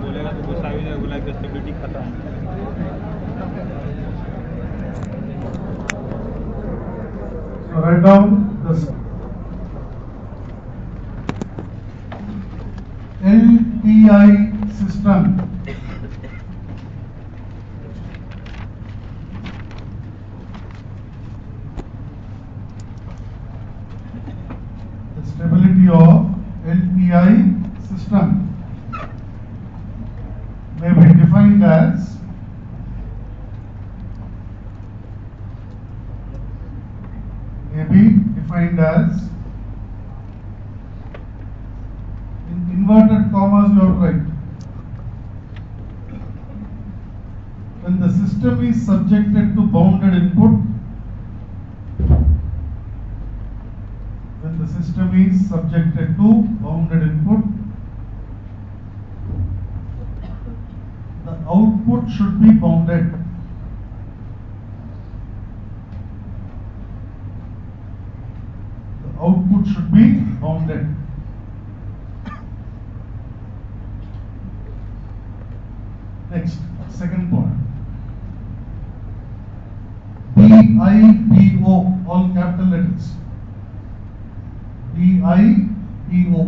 बोलेगा तो गुस्सा भी नहीं, बोला स्टेबिलिटी खत्म। So write down this LTI system. The stability of LTI system may be defined as in inverted commas you have to write, when the system is subjected to bounded input, when the system is subjected to bounded input, the output should be bounded. The output should be bounded. Next, second point. BIPO, all capital letters. BIPO.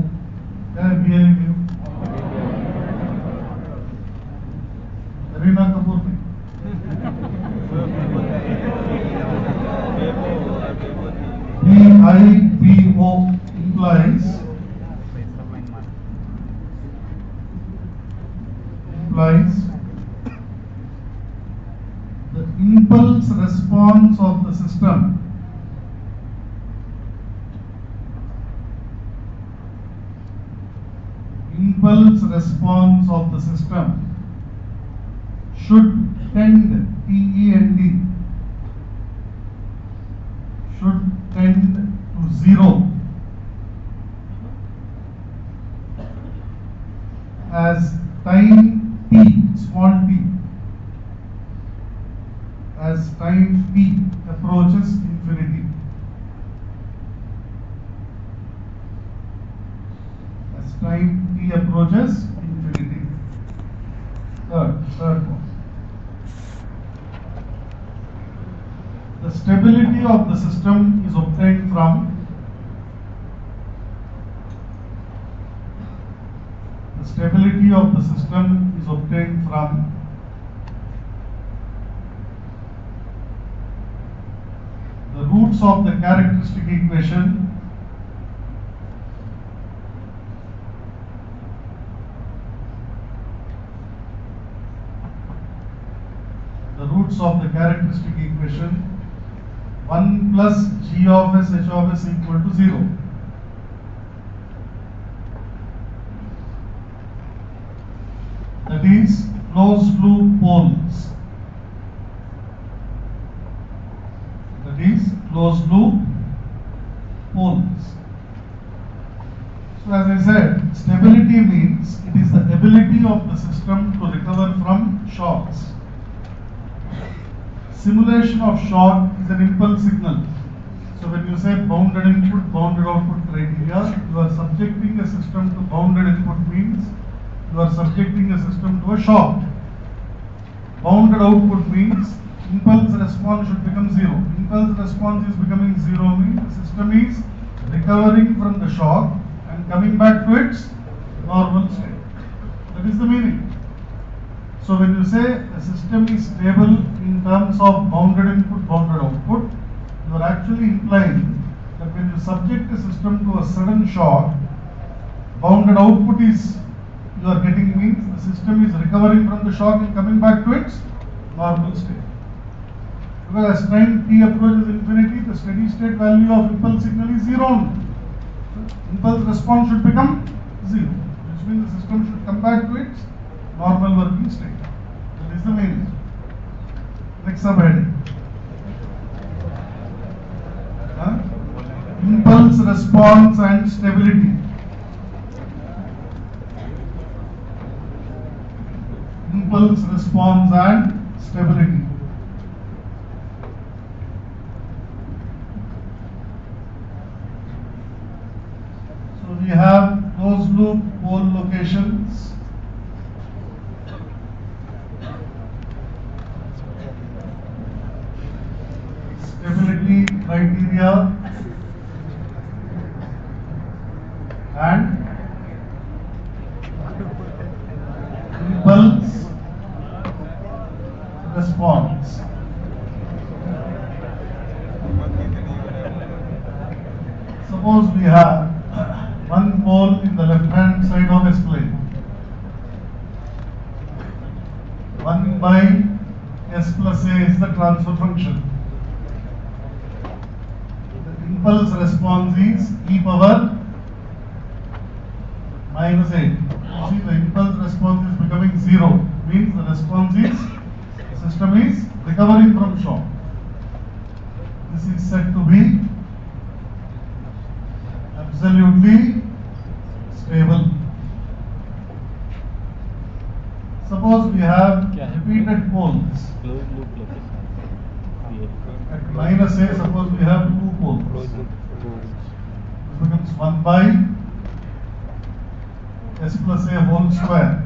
Reena Kapoor. BIPO implies the impulse response of the system should tend, TEND, should tend to zero as time t, small t, as time t approaches infinity. As time t approaches infinity. Third one. The stability of the system is obtained from the roots of the characteristic equation roots of the characteristic equation 1 plus g of s h of s equal to 0. That is closed loop poles. That is closed loop poles. So as I said, stability means it is the ability of the system to recover from shocks. Simulation of shock is an impulse signal. So when you say bounded input, bounded output criteria, you are subjecting a system to bounded input means you are subjecting a system to a shock. Bounded output means impulse response should become zero. Impulse response is becoming zero means the system is recovering from the shock and coming back to its normal state. That is the meaning. So when you say a system is stable in terms of bounded input, bounded output, you are actually implying that when you subject a system to a sudden shock, bounded output is you are getting means the system is recovering from the shock and coming back to its normal state. Because as time t approaches infinity, the steady state value of impulse signal is zero only. So impulse response should become zero, which means the system should come back to its normal working state. That is the main reason. Next subheading. Impulse response and stability. Impulse response and stability. we have closed loop pole locations. Stability criteria and impulse response. Suppose we have one pole in the left hand side of S plane. 1 by S plus A is the transfer function. The impulse response is e power minus 8. You see, the impulse response is becoming 0. Means the response is, the system is recovering from shock. This is said to be absolutely stable. Suppose we have repeated poles. At minus A, suppose we have 2 poles. This becomes 1 by S plus A whole square.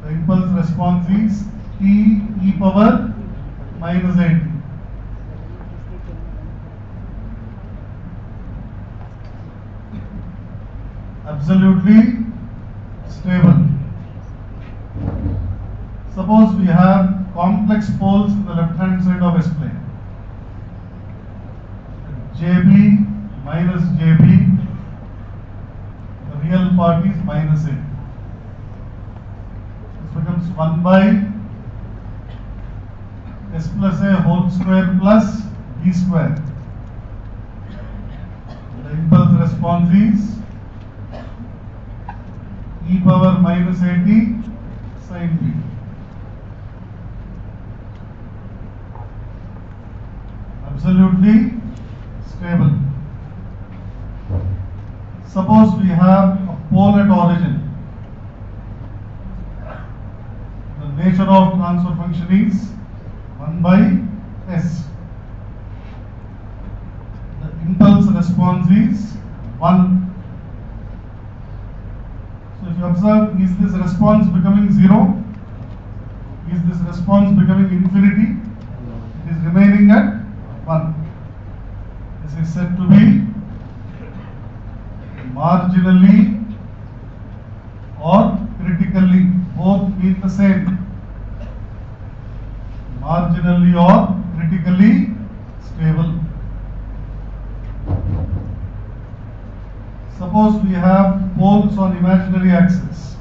The impulse response is T e power minus 8. Absolutely stable. Suppose we have complex poles in the left hand side of S plane. JB minus JB, the real part is minus 8. This becomes 1 by S plus A whole square plus B square. The impulse response is e power minus 80 sin B. Absolutely stable. Suppose we have a pole at origin. The nature of transfer function is 1 by S. The impulse response is 1. So if you observe, is this response becoming 0? Is this response becoming infinity? It is remaining at 1. This is said to be marginally or critically. Both mean the same. Marginally or critically stable. Suppose we have poles on imaginary axis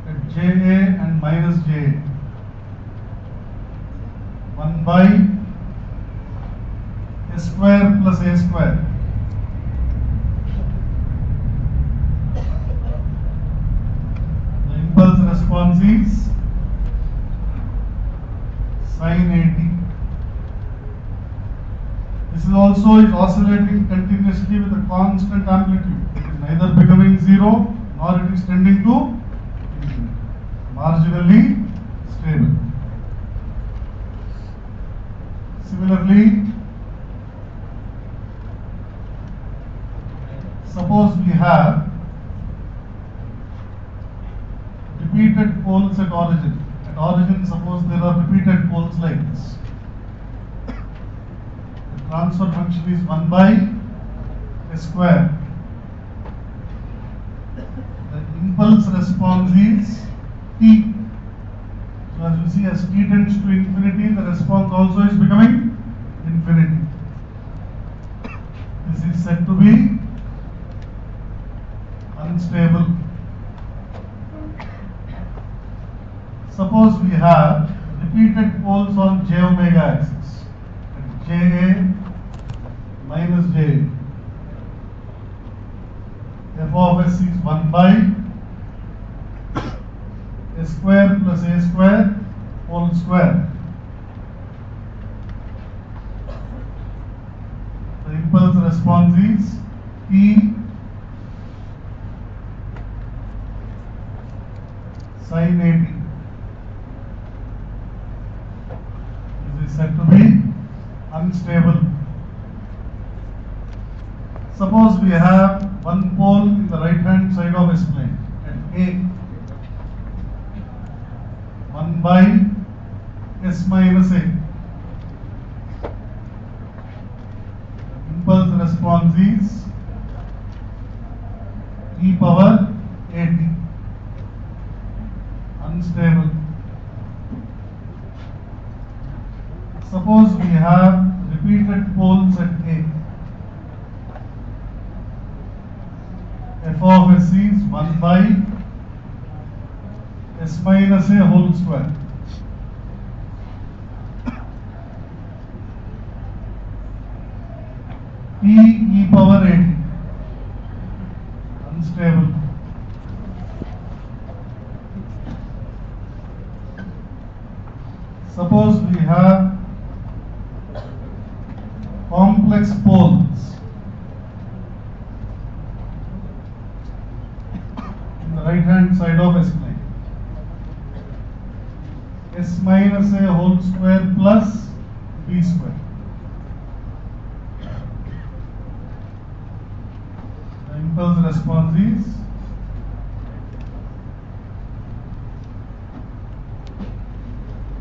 at JA and minus JA. 1 by S square plus A square. The impulse response is sin 80. This is also oscillating continuously with a constant amplitude. It is neither becoming 0 nor it is tending to infinity. Marginally stable. Similarly, suppose we have repeated poles at origin. At origin, suppose there are repeated poles like this. Transfer function is 1 by S square. The impulse response is T. So as you see, as T tends to infinity, the response also is becoming infinity. This is said to be unstable. Suppose we have repeated poles on J omega axis. JA minus J. F of S is 1 by S square plus A square whole square. The impulse response is T sin 80. This is said to be unstable. Suppose we have one pole in the right hand side of S plane at A, 1 by S minus A. Impulse response is e power at, unstable. Suppose we have repeated poles at A. F of S is 1 by S minus A whole square. P e power 80, unstable. Suppose we have complex poles in the right hand side of S plane. S minus A whole square plus B square. The impulse response is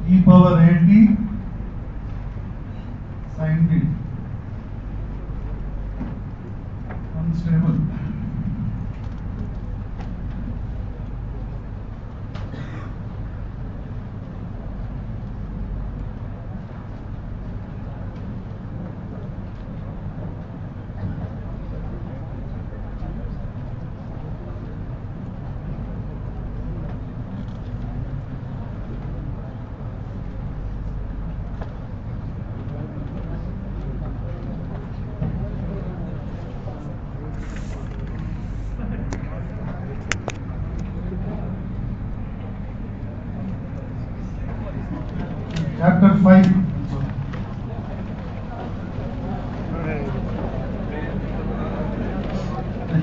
e power 80 sin B. Unstable. Chapter 5.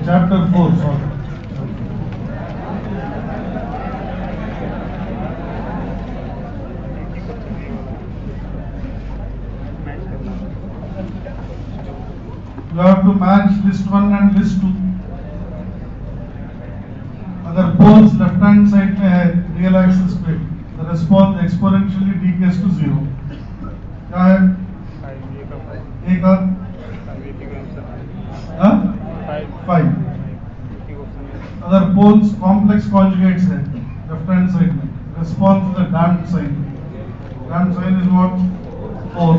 Chapter 4, sorry. You have to match list 1 and list 2. अगर poles left hand side में है real axis पे, the response exponentially decays to 0. क्या है? A का? 5. अगर poles complex conjugates है left hand side में, response is the damped sign. Damped sign is what? 4.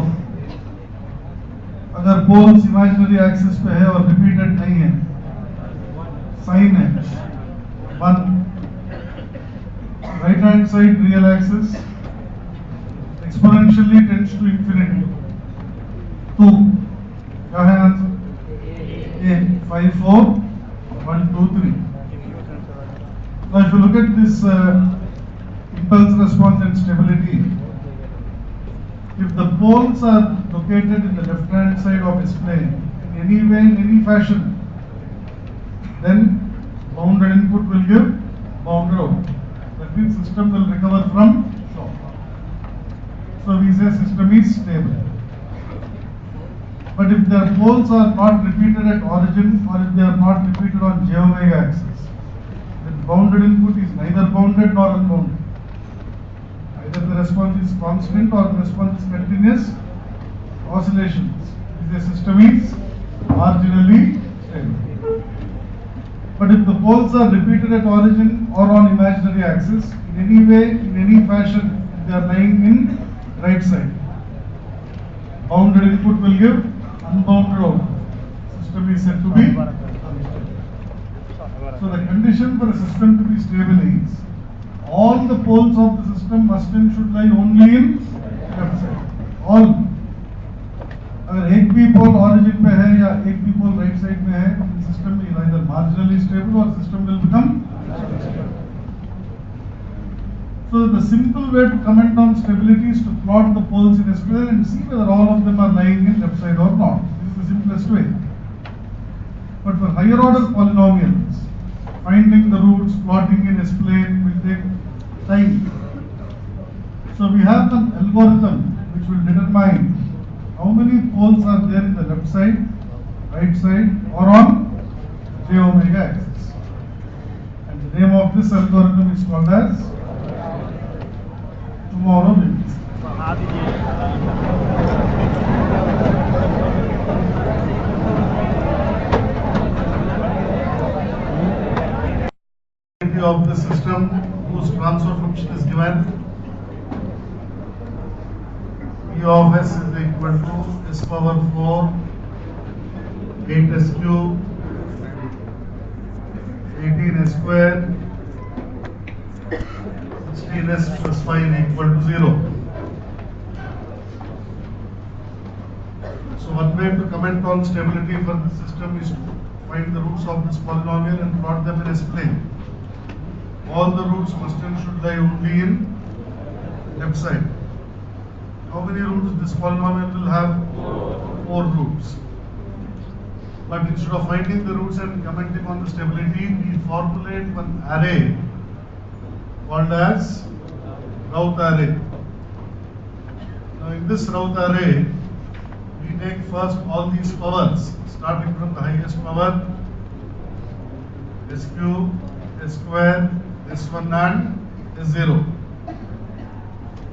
अगर poles imaginary axis पे है और repeated नहीं है, sign है 1. Right hand side real axis exponentially tends to infinity. 2. क्या है answer? A. 5, 4, 1, 2, 3. Now if you look at this impulse response and stability, if the poles are located in the left hand side of its plane in any way, in any fashion, then bounded input will give bounded output. That means system will recover from shock. So we say system is stable. But if their poles are not repeated at origin or if they are not repeated on j omega axis, then bounded input is neither bounded nor unbounded. Either the response is constant or the response is continuous oscillations. The system is marginally stable. But if the poles are repeated at origin or on imaginary axis, in any way, in any fashion, if they are lying in right side, bounded input will give unbounded output. System is said to be unstable. So the condition for a system to be stable is all the poles of the system must and should lie only in left side. All. अगर एक भी पोल origin पे है या एक भी पोल right side में है, the system is either marginally stable or system will become unstable. So the simple way to comment on stability is to plot the poles in a square and see whether all of them are lying in left side or not. This is the simplest way. But for higher order polynomials, finding the roots, plotting in S plane will take time. So we have an algorithm which will determine how many poles are there in the left side, right side or on j omega axis. And the name of this algorithm is called as tomorrow we will see. Of the system whose transfer function is given, P of S is equal to S power 4 8s cube 18s square 16s plus 5 equal to 0. So one way to comment on stability for the system is to find the roots of this polynomial and plot them in S plane. All the roots must and should lie only in left side. How many roots this polynomial will have? 4 roots. But instead of finding the roots and commenting on the stability, we formulate one array called as Routh array. Now in this Routh array, we take first all these powers, starting from the highest power, S cube, S square, S1 and S0.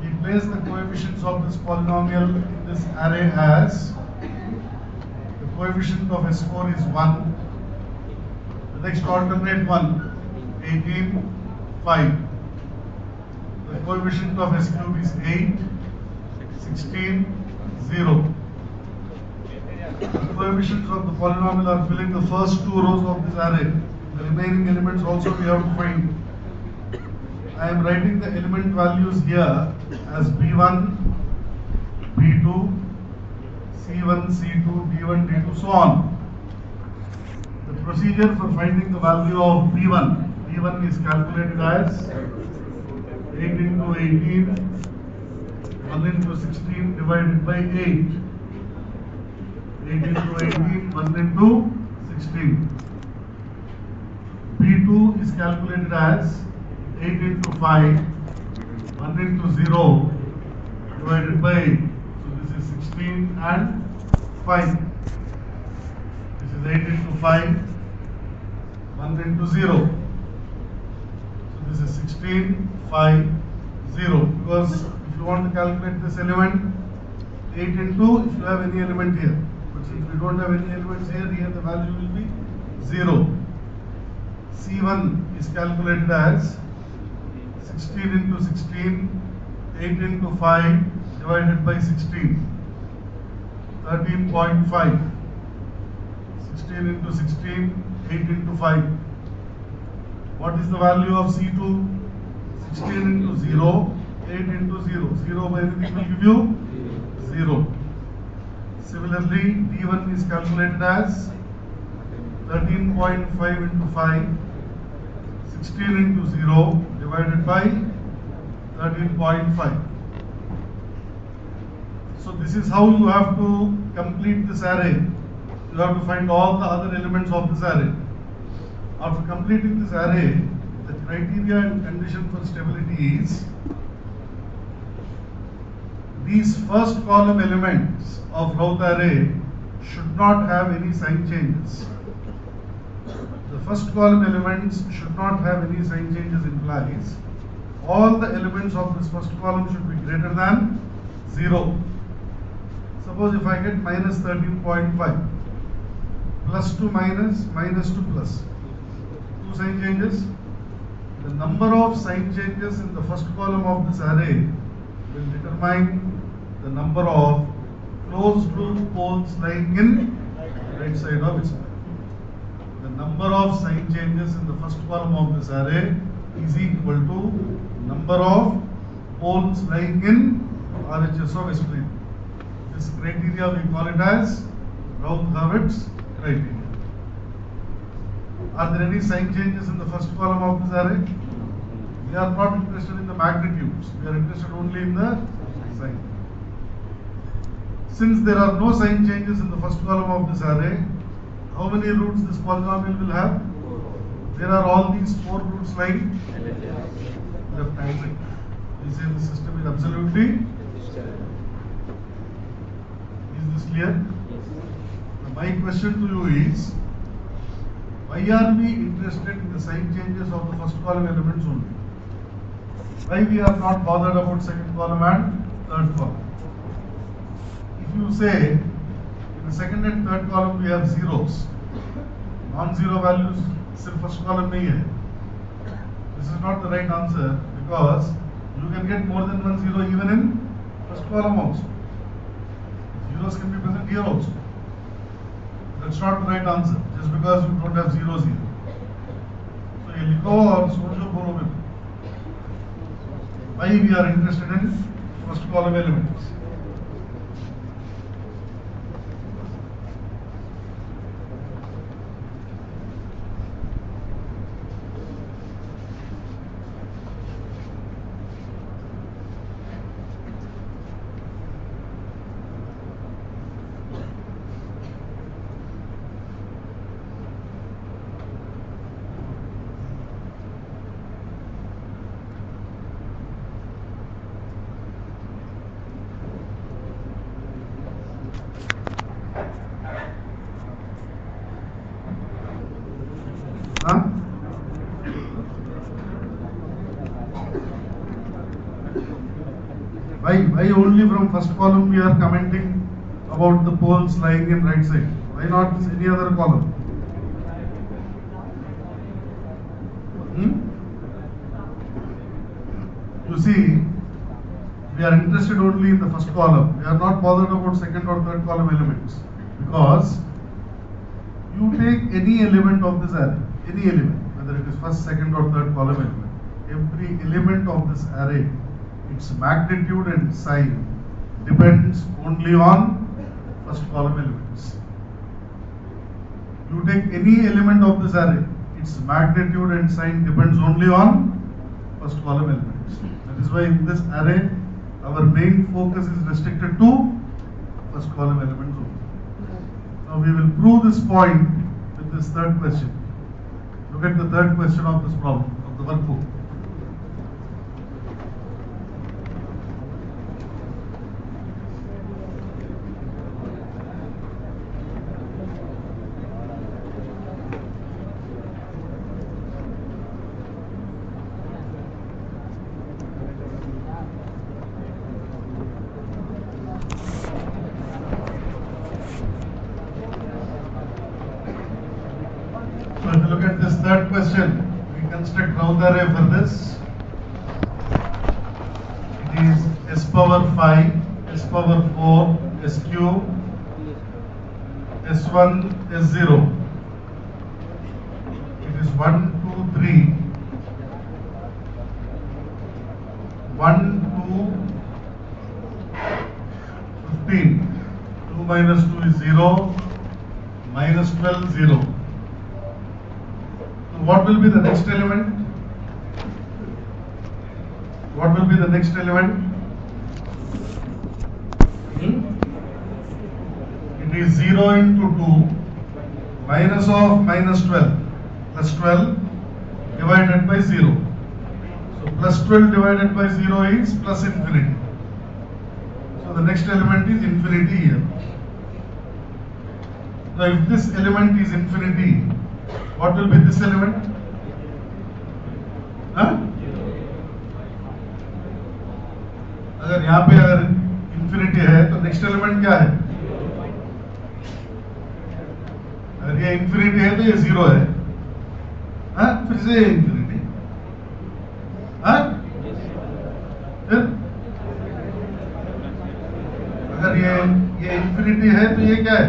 We place the coefficients of this polynomial in this array as the coefficient of S4 is 1, the next alternate one 18, 5. The coefficient of S cube is 8, 16, 0. The coefficients of the polynomial are filling the first 2 rows of this array. The remaining elements also we have to find. I am writing the element values here as B1, B2, C1, C2, D1, D2, so on. The procedure for finding the value of B1 is calculated as 8 into 18, 1 into 16 divided by 8. 8 into 18, 1 into 16. B2 is calculated as 8 into 5, 1 into 0 divided by, so this is 16 and 5. This is 8 into 5, 1 into 0. So this is 16, 5, 0. Because if you want to calculate this element, 8 into, if you have any element here. But since we don't have any elements here the value will be 0. C1 is calculated as 16 into 16, 8 into 5 divided by 16, 13.5. 16 into 16, 8 into 5. What is the value of C2? 16 into 0, 8 into 0. 0 by anything will give you 0. Similarly, D1 is calculated as 13.5 into 5, 16 into 0 divided by 13.5. So this is how you have to complete this array. You have to find all the other elements of this array. After completing this array, the criteria and condition for stability is these first column elements of Routh array should not have any sign changes. The first column elements should not have any sign changes implies all the elements of this first column should be greater than 0. Suppose if I get minus 13.5, plus to minus, minus to plus, 2 sign changes. The number of sign changes in the first column of this array will determine the number of closed loop poles lying in right side of its line. The number of sign changes in the first column of this array is equal to number of poles lying in RHS of S plane. This criteria we call it as ROUTH'S criteria. Are there any sign changes in the first column of this array? We are not interested in the magnitudes. We are interested only in the sign. Since there are no sign changes in the first column of this array, how many roots this polynomial will have? There are all these 4 roots lying left hand side. We say the system is absolutely. Is this clear? The My question to you is, why are we interested in the sign changes of the first column elements only? Why we are not bothered about second column and third column? If you say in the second and third column we have zeros, non-zero values सिर्फ first column नहीं है. This is not the right answer because you can get more than one zero even in first column also. Zeros can be present here also. That's not the right answer just because you don't have zeros here. So ये लिखो और सोचो बोलो. Why we are interested in first column elements? Why only from first column we are commenting about the poles lying in right side? Why not any other column? You see, we are interested only in the first column. We are not bothered about second or third column elements because you take any element of this array, any element, whether it is first, second or third column element, every element of this array, its magnitude and sign depends only on first column elements. You take any element of this array, its magnitude and sign depends only on first column elements. That is why in this array, our main focus is restricted to first column elements only. Now we will prove this point with this third question. Look at the third question of this problem, of the workbook. Third question, we construct Routh array for this. It is s power 5, s power 4, s cube, s1, s0. It is 1, 2, 3, 1, 2, 15. 2 minus 2 is 0, minus 12, 0. What will be the next element? What will be the next element? It is 0 into 2 minus of minus 12 plus 12 divided by 0. So plus 12 divided by 0 is plus infinity. So the next element is infinity here. Now if this element is infinity, what will be this element? अगर यहाँ पे अगर infinity है तो next element क्या है? अगर ये इंफिनिटी है तो ये जीरो है, फिर से इंफिनिटी, फिर अगर ये इंफिनिटी है तो ये क्या है?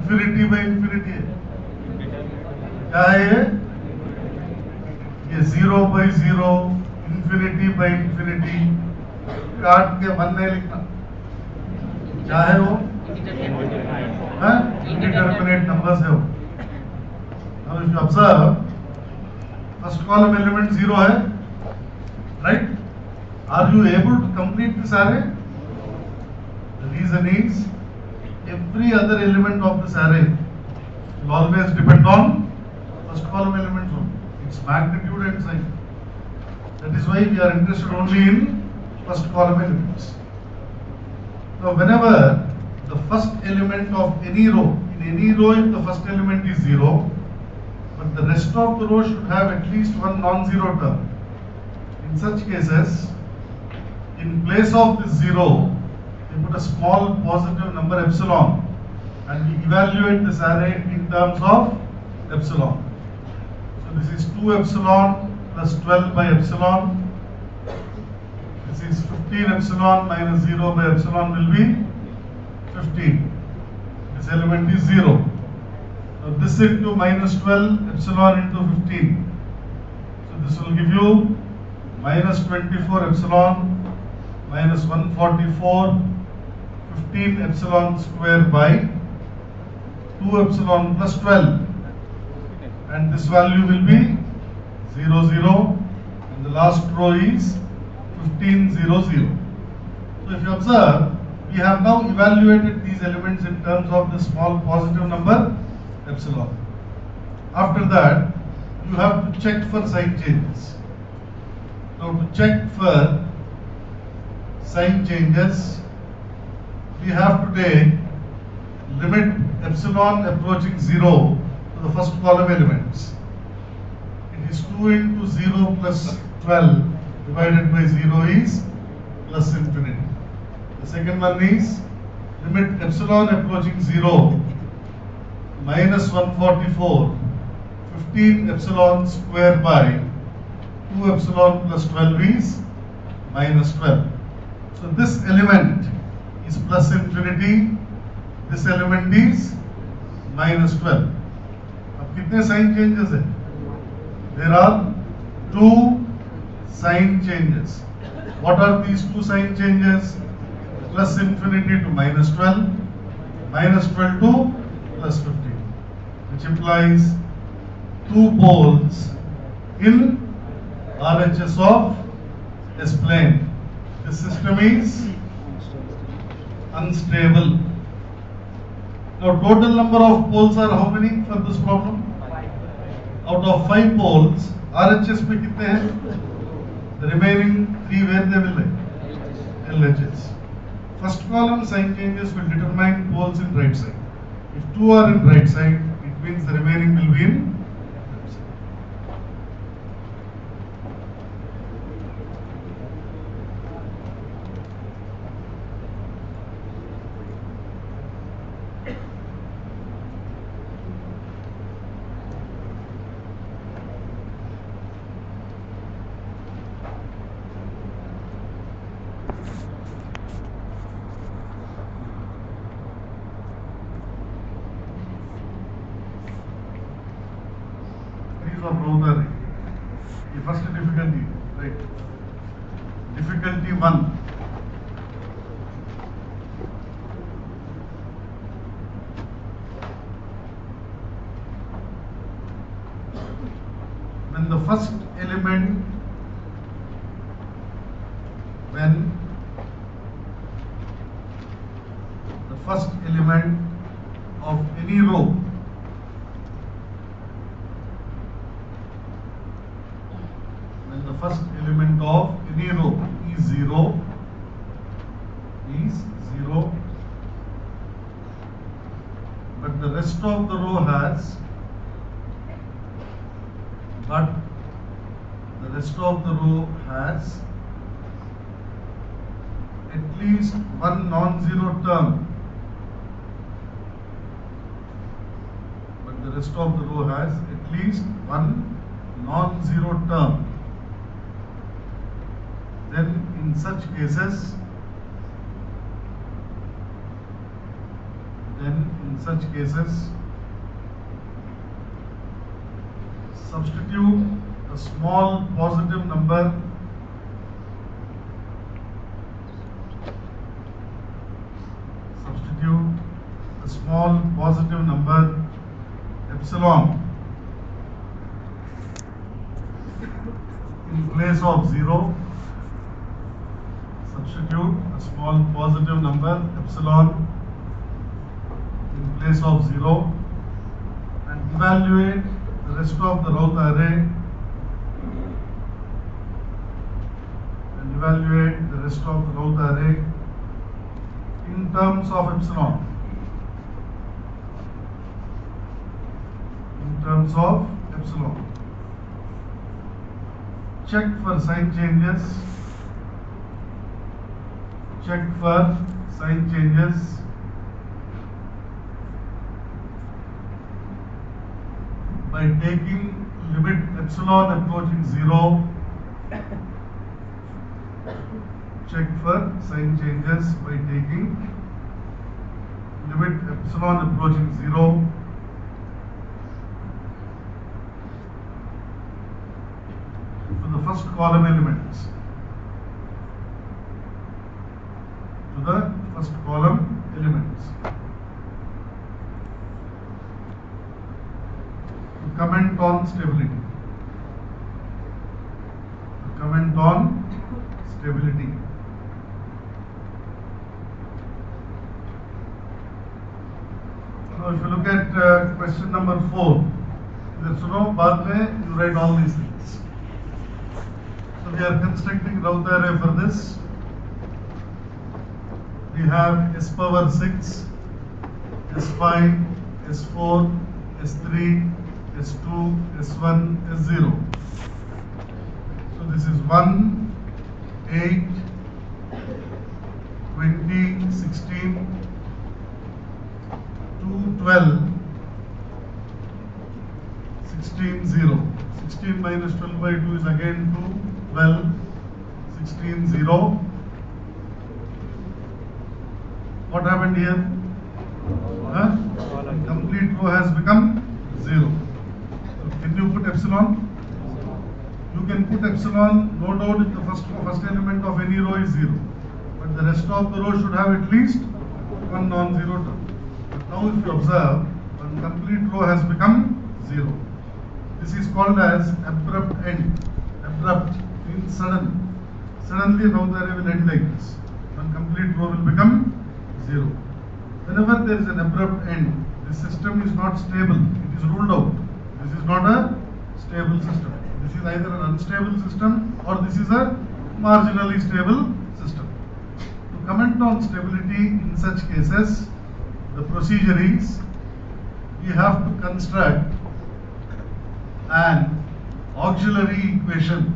इंफिनिटी बाई इंफिनिटी है, क्या है ये 0 बाई 0, इंफिनिटी बाई इंफिनिटी, काट के 1 नहीं लिखना, क्या है वो? इंडिटरमिनेट नंबर्स है वो. Now if you observe, first column element 0 है, right? Are you able to complete this array? The reason is, every other element of this array will always depend on first column elements only, its magnitude and sign. That is why we are interested only in first column elements. Now whenever the first element of any row, in any row if the first element is 0, but the rest of the row should have at least one non-zero term. In such cases, in place of this 0, we put a small positive number epsilon and we evaluate this array in terms of epsilon. So this is 2 epsilon plus 12 by epsilon. This is 15 epsilon minus 0 by epsilon will be 15. This element is 0. Now this into minus 12 epsilon into 15. So this will give you minus 24 epsilon minus 144 15 epsilon square by 2 epsilon plus 12, and this value will be 0 0, and the last row is 15 0 0. So if you observe, we have now evaluated these elements in terms of the small positive number epsilon. After that, you have to check for sign changes. Now to check for sign changes, we have to take limit epsilon approaching 0 to the first column elements. It is 2 into 0 plus 12 divided by 0 is plus infinity. The second one is limit epsilon approaching 0 minus 144 15 epsilon square by 2 epsilon plus 12 is minus 12. So this element is plus infinity, this element is minus 12. अब कितने sign changes हैं? There are 2 sign changes. What are these 2 sign changes? Plus infinity to minus 12, minus 12 to plus 15, which implies 2 poles in RHS of S-plane. The system is unstable. Now total number of poles are how many for this problem? Out of 5 poles, RHS में कितने हैं? The remaining 3 where they will lie? LHS. First column sign changes will determine poles in right side. If 2 are in right side, it means the remaining will be in left side. Of row array. The first difficulty, right? Difficulty 1. When the first element, of any row first element of any row is 0, but the rest of the row has, at least one non-zero term. But the rest of the row has at least one non-zero term. Then in such cases, substitute a small positive number epsilon in place of 0. Substitute a small positive number epsilon in place of 0 and evaluate the rest of the Routh array in terms of epsilon. In terms of epsilon. Check for sign changes. Check for sign changes. By taking limit epsilon approaching 0. Check for sign changes by taking limit epsilon approaching 0. To the first column elements. To the first column elements. To comment on stability. To comment on stability. Now, if you look at question number 4, बाद में you write all these things. So we are constructing route array for this. We have s power 6, s5, s4, s3, s2, s1, s0. So this is 1, 8, 20, 16, 2, 12, 16, 0. 16 minus 12 by 2 is again 2, 12, 16, 0. What happened here? Complete row has become 0. So can you put epsilon? You can put epsilon, no doubt if the first element of any row is 0. But the rest of the row should have at least one non-zero term. But now if you observe, one complete row has become 0. This is called as abrupt end. Abrupt means sudden. Suddenly route array will end like this. One complete row will become 0. Whenever there is an abrupt end, the system is not stable. It is ruled out. This is not a stable system. This is either an unstable system or this is a marginally stable system. To comment on stability in such cases, the procedure is we have to construct an auxiliary equation.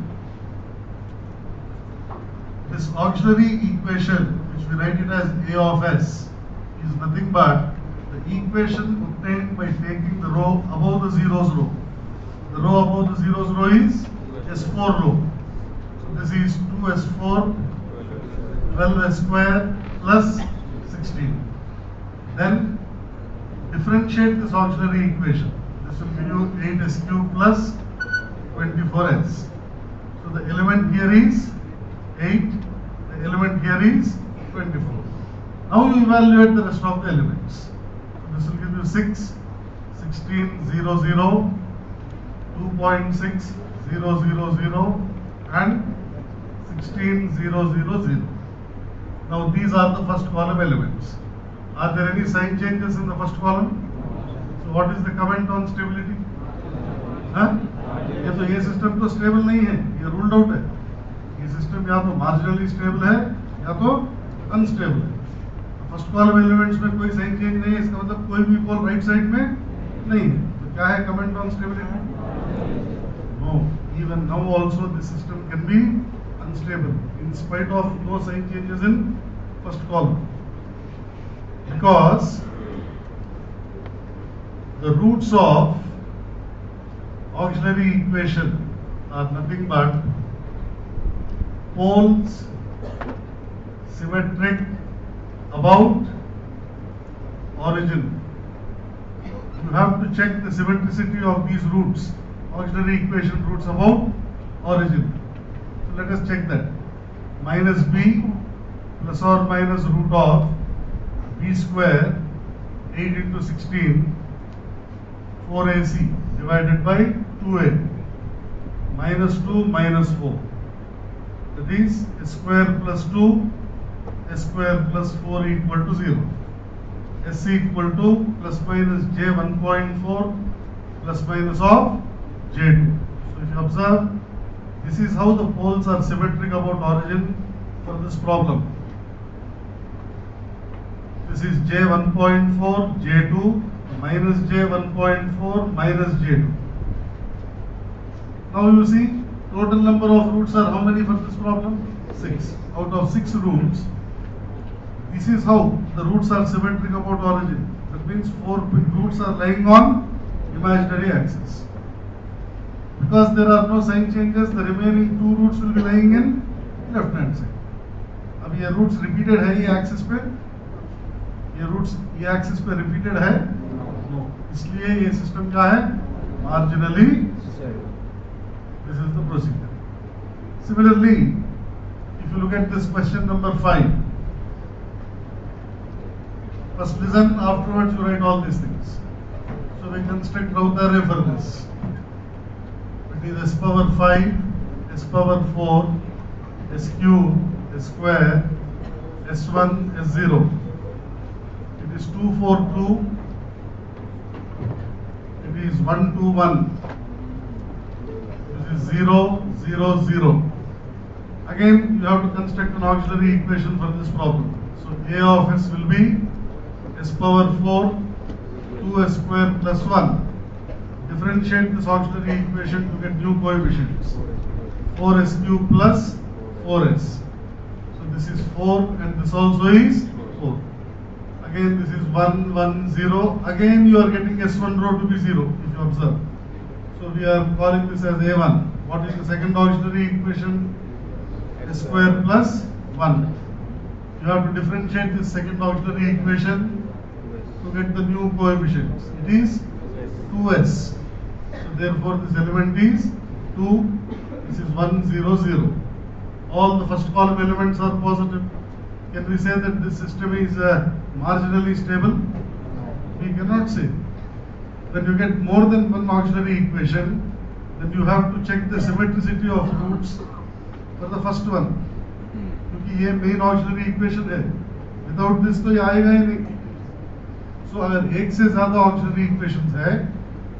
This auxiliary equation, which we write it as A of S, is nothing but the equation obtained by taking the row above the zeros row. The row above the zeros row is S4 row. So this is 2S4, 12S square plus 16. Then differentiate this auxiliary equation. This will give you 8S cube plus 24S. So the element here is 8, the element here is 24. Now you evaluate the rest of the elements. So this will give you 6, 16, 0, 0, 2.6, 0, 0, 0 and 16, 0, 0, 0. Now these are the first column elements. Are there any sign changes in the first column? So what is the comment on stability? ये तो ये system तो stable नहीं है, ये ruled out है. ये system या तो मार्जिनली स्टेबल है या तो अनस्टेबल है. फर्स्ट कॉलम एलिमेंट्स में कोई साइन चेंज नहीं है, इसका मतलब कोई भी पोल राइट साइड में नहीं है. तो क्या है comment on stability? No. Even now also the system can be unstable in spite of no sign changes in first column, because the roots of auxiliary equation are nothing but poles symmetric about origin. You have to check the symmetricity of these roots, auxiliary equation roots about origin. So let us check that. Minus b plus or minus root of b square 8 into 16 4ac divided by 2a minus 2 minus 4. That is s square plus 2 s square plus 4 equal to 0. S equal to plus minus j 1.4 plus minus of j2. So if you observe, this is how the poles are symmetric about origin for this problem. This is J1.4, J2 minus J1.4 minus J2. Now you see, total number of roots are how many for this problem? 6. Out of 6 roots, this is how the roots are symmetric about origin. That means 4 roots are lying on imaginary axis. Because there are no sign changes, the remaining 2 roots will be lying in left hand side. अब ये roots repeated है ये axis पे, ये roots ये axis पे repeated है, no. इसलिए ये system क्या है? Marginally. This is the procedure. Similarly, if you look at this question number 5, first listen, afterwards you write all these things. So we construct Routh array for this. It is s power 5, s power 4, s cube, s square, s1, s0. It is 2, 4, 2. It is 1, 2, 1. This is 0, 0, 0. Again, you have to construct an auxiliary equation for this problem. So a of s will be s power 4, 2s square plus 1. Differentiate this auxiliary equation to get new coefficients. 4s cube plus 4s. So this is 4 and this also is 4. Again this is 1, 1, 0. Again you are getting s1 row to be 0 if you observe. So we are calling this as a1. What is the second auxiliary equation? S square plus 1. You have to differentiate this second auxiliary equation to get the new coefficients. It is 2s. So therefore this element is 2. This is 1, 0, 0. All the first column elements are positive. Can we say that this system is marginally stable? We cannot say. When you get more than one auxiliary equation, then you have to check the symmetricity of roots for the first one. क्योंकि ये main auxiliary equation है. Without this तो ये आएगा ही नहीं. So अगर एक से ज़्यादा auxiliary equations है,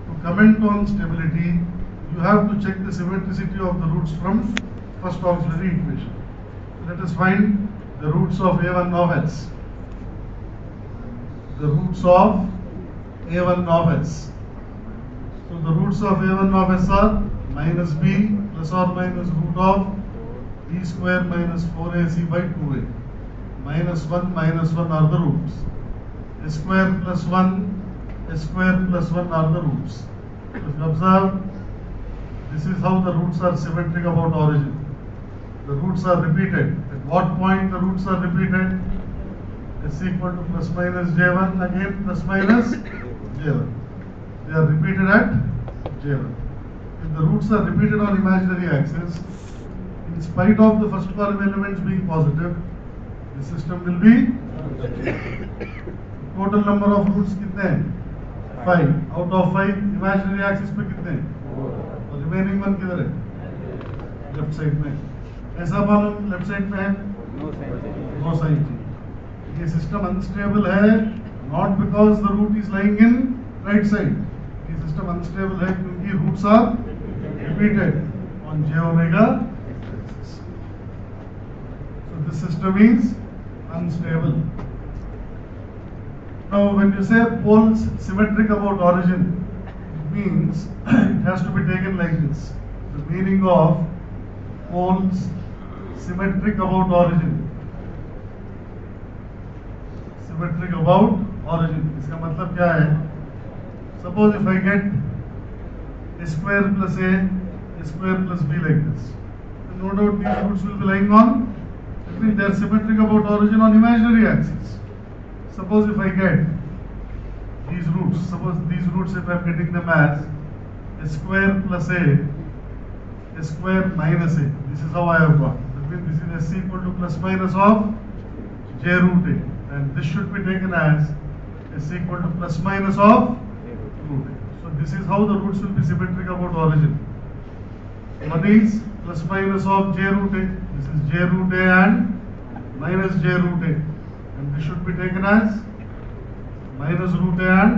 to comment on stability, you have to check the symmetricity of the roots from first auxiliary equation. Let us find the roots of a1 of s. The roots of a1 of s. So the roots of a1 of s are minus b plus or minus root of b square minus 4ac by 2a. Minus 1 are the roots. S square plus 1, s square plus 1 are the roots. So if you observe, this is how the roots are symmetric about origin. The roots are repeated. At what point the roots are repeated? S equal to plus minus j1, again plus minus j1. They are repeated at j1. If the roots are repeated on imaginary axis, in spite of the first column elements being positive, the system will be total number of roots कितने हैं? 5. Out of 5 imaginary axis पे कितने हैं? और remaining one किधर है? Left side में. ऐसा मालूम left side में है? No sign. ये system unstable है not because the root is lying in right side. ये system unstable है क्योंकि roots are repeated on j omega axis. So this system is unstable. Now when you say poles symmetric about origin, it means it has to be taken like this. The meaning of poles symmetric about origin. Symmetric about origin. इसका मतलब क्या है? Suppose if I get a square plus a square plus b like this, then no doubt these roots will be lying on. That means they are symmetric about origin on imaginary axis. Suppose if I get these roots, suppose these roots if I am getting them as a square plus a square minus a. This is how I have got. That means this is s equal to plus minus of j root a. And this should be taken as s equal to plus minus of root a. So this is how the roots will be symmetric about origin. One is plus minus of j root a. This is j root a and minus j root a. And this should be taken as minus root a and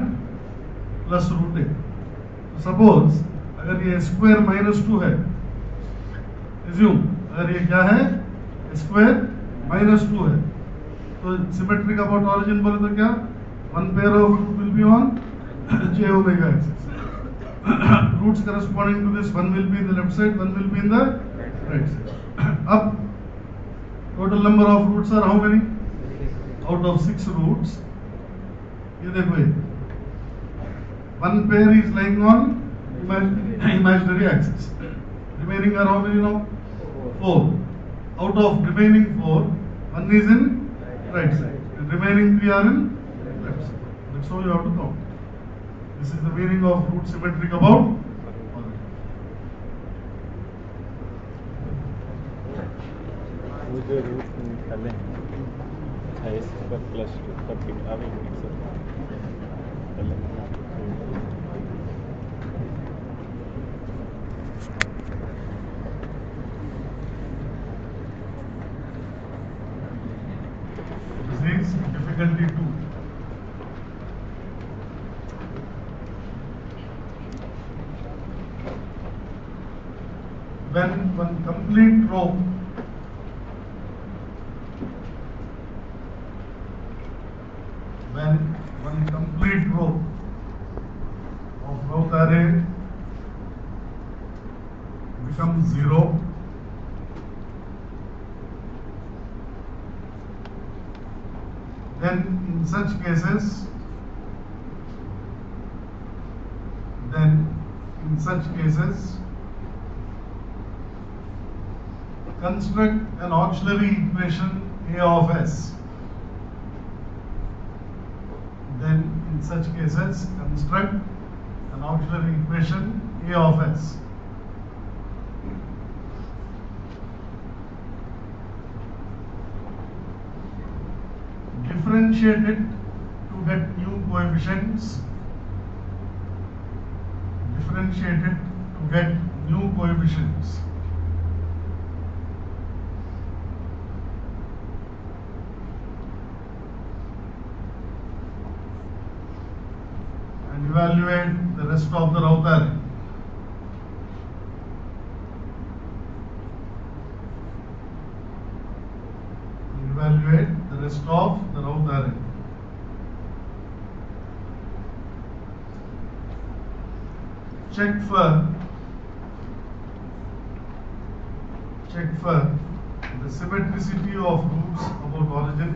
plus root a. So suppose अगर ये square minus 2 है, assume अगर ये क्या है square minus 2 है, So symmetric about origin बोले तो क्या? One pair of root will be on j omega axis. Roots corresponding to this, one will be in the left side, one will be in the right side. Up. Total number of roots are how many? Out of 6 roots, ये देखो ये, one pair is lying on imaginary axis. Remaining are how many now? 4. Out of remaining 4, one is in right side, and remaining 3 are in left side. That's how you have to count. This is the meaning of root symmetric about origin. मुझे root निकाले है इसका plus 2 का fit आवे mixer This is difficulty 2. When one complete row of Routh array becomes 0, then in such cases construct an auxiliary equation A of S. Then in such cases construct an auxiliary equation A of S. Differentiate it to get new coefficients. Differentiate it to get new coefficients. And evaluate the rest of the Routh array. Evaluate the rest of the Routh array. Check for the symmetricity of roots about origin.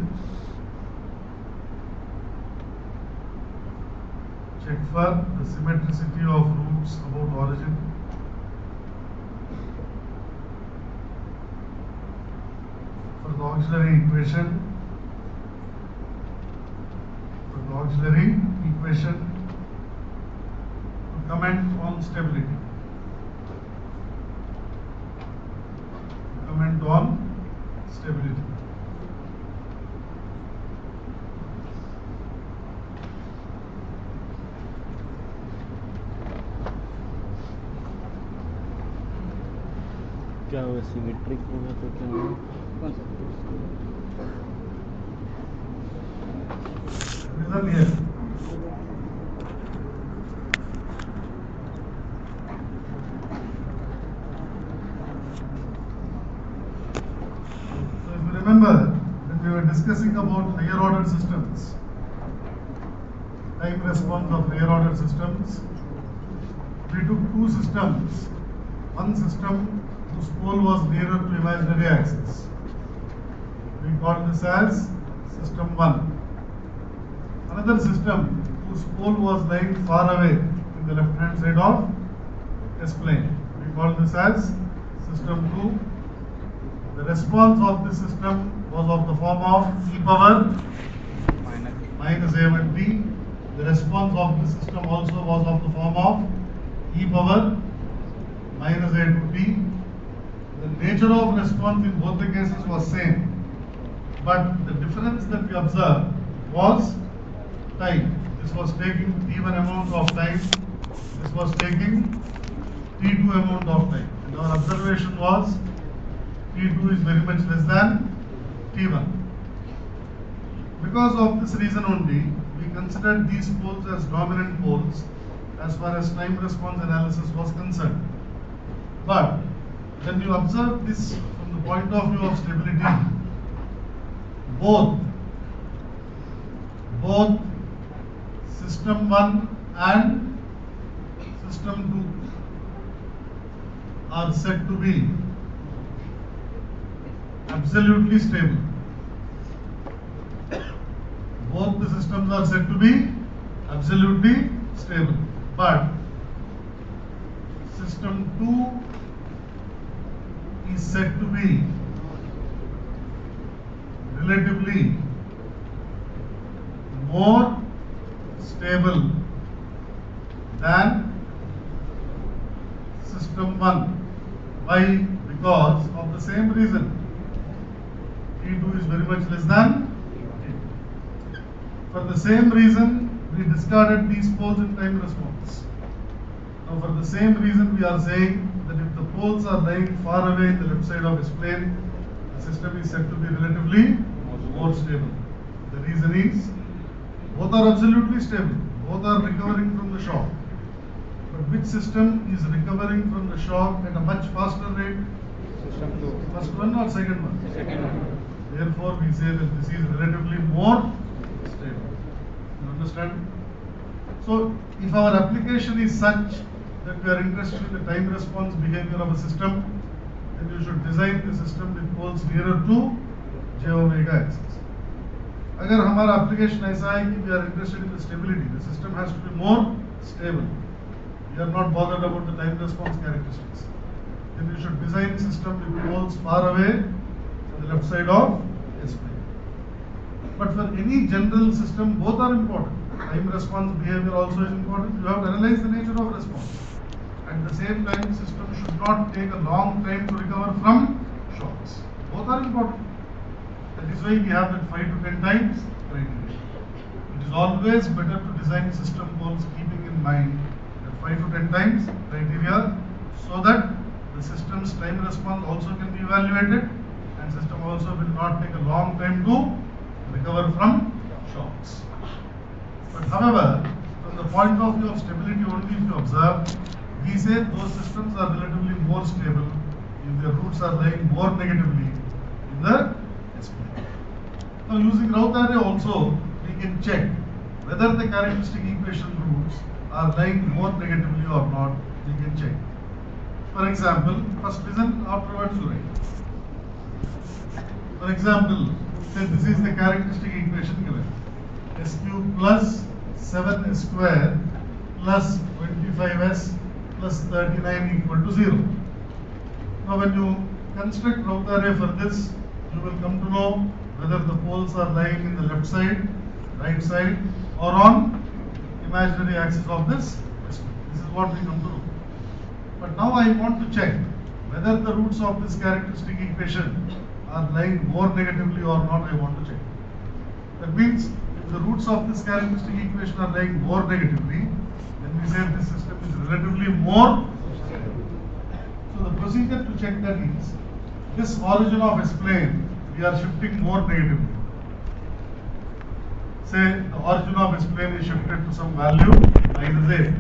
Check for the symmetricity of roots about origin. For the auxiliary equation, to comment on stability. क्या वो symmetric होगा तो क्या होगा? Result here. So if you remember, when we were discussing about higher order systems, time response of higher order systems, we took two systems. One system whose pole was nearer to imaginary axis. We call this as system 1. Another system whose pole was lying far away in the left hand side of S plane. We call this as system 2. The response of this system was of the form of e power minus a1t. The response of this system also was of the form of e power minus a2t. The nature of response in both the cases was same, but the difference that we observed was time. This was taking t1 amount of time, this was taking t2 amount of time, and our observation was t2 is very much less than t1. Because of this reason only, we considered these poles as dominant poles as far as time response analysis was concerned. But when you observe this from the point of view of stability, both both system 1 and system 2 are said to be absolutely stable. Both the systems are said to be absolutely stable, but system 2 is said to be relatively more stable than system 1. Why? Because of the same reason. T2 is very much less than T2. For the same reason, we discarded these poles in time response. Now, for the same reason, we are saying that if the poles are lying far away in the left side of its plane, the system is said to be relatively more stable. The reason is both are absolutely stable, both are recovering from the shock. But which system is recovering from the shock at a much faster rate? System 2. First one or second one? Second one. Therefore, we say that this is relatively more stable. You understand? So, if our application is such that we are interested in the time response behavior of a system, then you should design the system with poles nearer to j omega axis. अगर हमारा application ऐसा है कि we are interested in the stability, the system has to be more stable. We are not bothered about the time response characteristics. Then you should design the system with poles far away on the left side of S plane. But for any general system, both are important. Time response behavior also is important. You have to analyze the nature of response. At the same time, system should not take a long time to recover from shocks. Both are important. That is why we have that 5 to 10 times criteria. It is always better to design system goals keeping in mind that 5 to 10 times criteria, so that the system's time response also can be evaluated, and system also will not take a long time to recover from shocks. But however, from the point of view of stability only, if you observe, we say those systems are relatively more stable if their roots are lying more negatively in the S plane. Now, using Routh array also, we can check whether the characteristic equation roots are lying more negatively or not. We can check. For example, first listen, afterwards you write. For example, say this is the characteristic equation given. S cube plus 7s square plus 25s plus 39 equal to 0. Now, when you construct Routh array for this, you will come to know whether the poles are lying in the left side, right side, or on imaginary axis of this. This is what we come to know. But now I want to check whether the roots of this characteristic equation are lying more negatively or not. I want to check. That means if the roots of this characteristic equation are lying more negatively, then we say this system is relatively more stable. So the procedure to check that is, this origin of S plane we are shifting more negatively. Say the origin of S plane is shifted to some value minus a.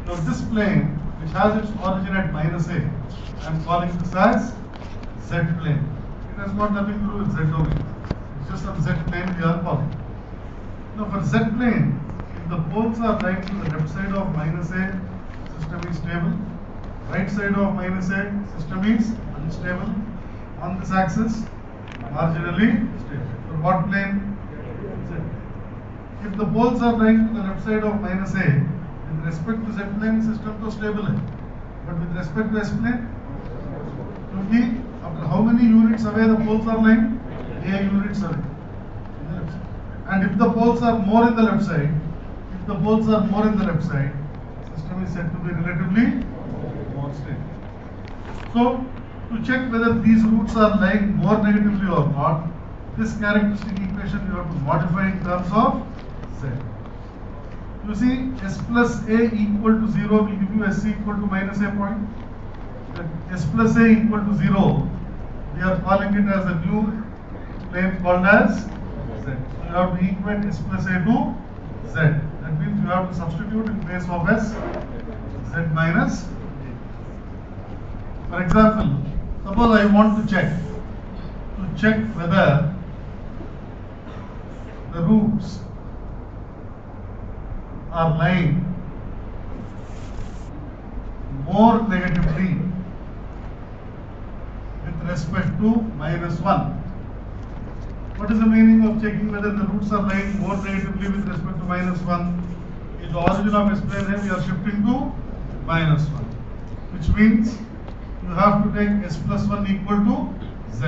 Now this plane, which has its origin at minus a, I am calling this as Z plane. It has got nothing to do with Z omega. It's just some Z plane we are calling. Now for Z plane, if the poles are lying to the left side of minus a, system is stable. Right side of minus a, system is unstable. On this axis, marginally stable. For what plane? Z. If the poles are lying to the left side of minus a, with respect to Z plane, system to stable hai. But with respect to S plane, क्योंकि after how many units away the poles are lying? A units away. And if the poles are more in the left side, system is said to be relatively more stable. So, to check whether these roots are lying more negatively or not, this characteristic equation you have to modify in terms of Z. You see, S plus A equal to 0 will give you S equal to minus a point. S plus A equal to 0, we are calling it as a new plane called as Z. So you have to equate S plus A to Z. That means you have to substitute in place of S, Z minus A. For example, suppose I want to check whether the roots are lying more negatively with respect to -1. What is the meaning of checking whether the roots are lying more negatively with respect to -1? In the origin of S plane we are shifting to -1, which means you have to take S plus 1 equal to Z,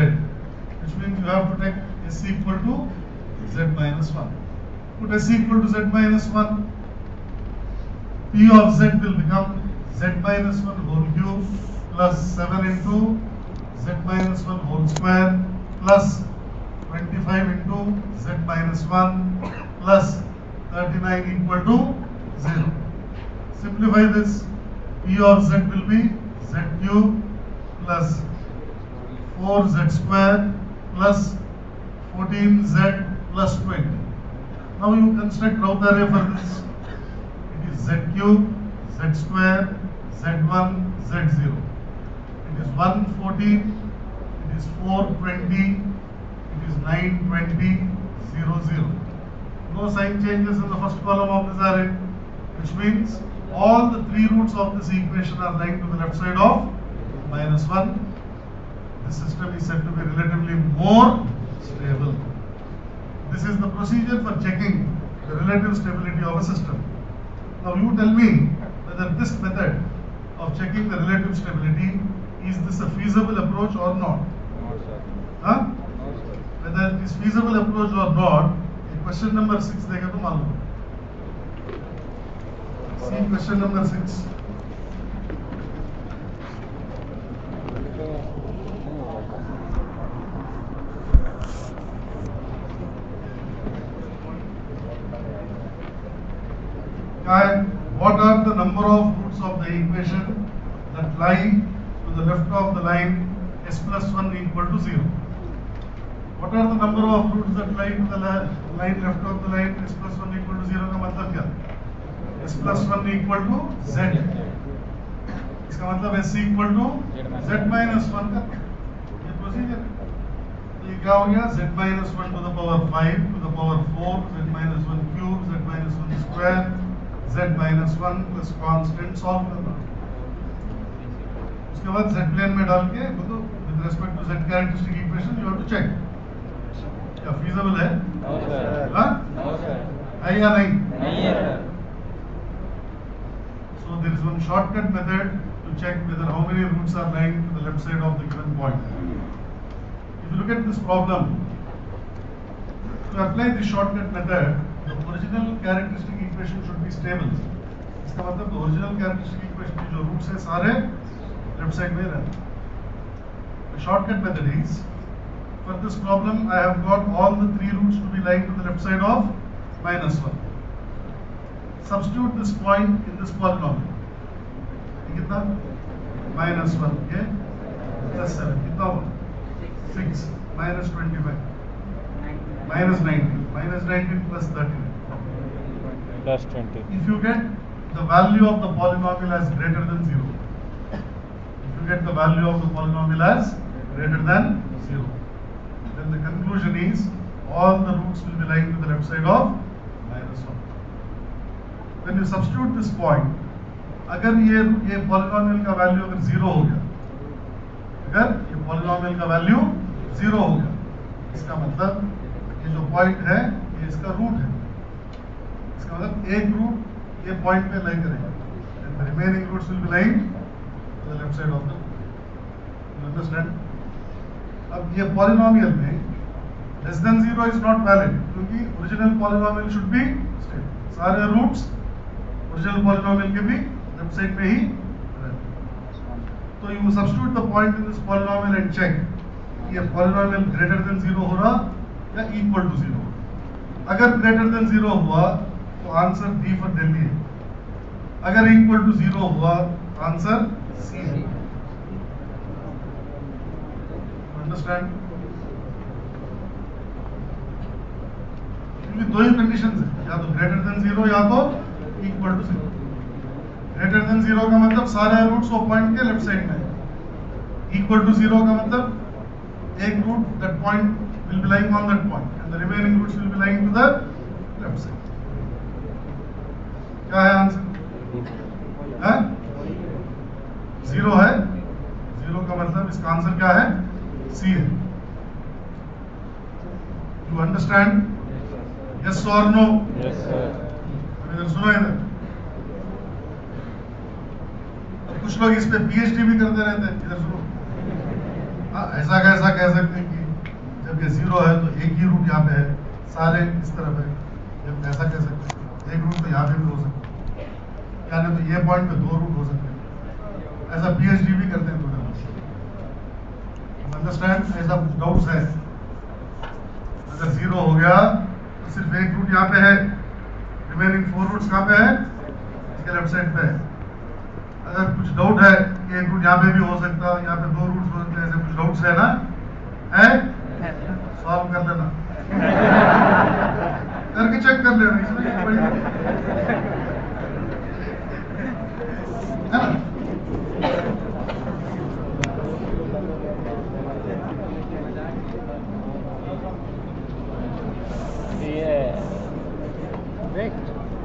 which means you have to take S equal to Z minus 1. Put S equal to Z minus 1, P of Z will become Z minus 1 whole cube plus 7 into Z minus 1 whole square plus 25 into Z minus 1 plus 39 equal to 0. Simplify this. P of Z will be Z cube plus 4Z square plus 14Z plus 20. Now you construct Routh array for this. It is Z cube, Z square, Z1, Z0. It is 114, it is 420, it is 920, 0, 0. No sign changes in the first column of this array, which means all the three roots of this equation are lying to the left side of -1. This system is said to be relatively more stable. This is the procedure for checking the relative stability of a system. Now you tell me whether this method of checking the relative stability, is this a feasible approach or not? No, sir. Huh? No, sir. Whether it is feasible approach or not, question number 6 देगा तो मालूम. See question number 6. What are the number of roots of the equation that lie to the left of the line S plus 1 equal to 0? What are the number of roots that lie to the line left of the line S plus 1 equal to 0 का मतलब क्या? S plus 1 equal to Z. इसका मतलब S equal to Z minus 1 का ये procedure है. तो ये क्या हो गया? Z minus 1 to the power 5 to the power 4, Z minus 1 cube, Z minus 1 square, Z minus 1 plus constant solve करना. उसके बाद Z plane में डाल के तो with respect to Z characteristic equation you have to check. क्या feasible है? No, sir. हाँ? No, sir. है या नहीं? नहीं है, sir. So there is one shortcut method to check whether how many roots are lying to the left side of the given point. If you look at this problem, to apply this shortcut method, the original characteristic equation should be stable. इसका मतलब the original characteristic equation की जो roots है सारे left side में रहते. The shortcut method is, for this problem I have got all the three roots to be lying to the left side of -1. Substitute this point in this polynomial. ये कितना? -1 ये plus 7 कितना होगा? 6 minus 25 minus 19 plus 39. Plus 20. If you get the value of the polynomial as greater than 0, if you get the value of the polynomial as greater than 0, then the conclusion is all the roots will be lying to the left side of -1. When you substitute this point, अगर ये polynomial का value अगर 0 हो गया, अगर ये polynomial का value 0 हो गया, इसका मतलब ये जो point है ये इसका root है. इसका मतलब एक root ये point पे lie करेगा, and the remaining roots will be lying to the left side of the. You understand? अब ये polynomial में less than 0 is not valid क्योंकि original polynomial should be stable. सारे roots original polynomial के भी left side पे ही रहते. तो you substitute the point in this polynomial and check ये polynomial greater than 0 हो रहा या equal to 0. अगर greater than 0 हुआ तो आंसर D for Delhi है. अगर equal to 0 हुआ तो आंसर C है. Understand? क्योंकि दो ही कंडीशंस है, या तो greater than 0 या तो equal to 0. greater than 0 का मतलब सारे रूट्स वो पॉइंट के लेफ्ट साइड में है. equal to 0 का मतलब एक root that point will be lying on that point and the remaining roots will be lying to the left side. मतलब इसका आंसर क्या है? सी है। You understand? यस और नो? Yes sir. इधर सुनो इधर। अब कुछ लोग इस पे पीएचडी भी करते रहते हैं। इधर सुनो। ऐसा कैसा कह सकते हैं कि जब ये जीरो है तो एक ही रूट यहाँ पे है, सारे इस तरफ है, जब ऐसा कह सकते हैं एक रूट तो यहाँ पे भी हो सकता है, यानी तो ये पॉइंट पे दो रूट हो सकते हैं। ऐसा पीएचडी भी करते हैं थोड़े बहुत। अंडरस्टैंड? ऐसा डाउट्स है? अगर जीरो हो गया तो सिर्फ एक रूट यहाँ पे है, रिमेनिंग 4 रूट्स कहाँ पे है? इसके लेफ्ट साइड पे है। अगर कुछ डाउट है कि एक रूट यहाँ पे भी हो सकता है, यहाँ पे 2 रूट्स हो सकते हैं, ऐसे कुछ डाउट्स है ना? है? सॉल्व कर लेना, करके चेक कर लेना, इसमें कुछ बड़ी बात है ना?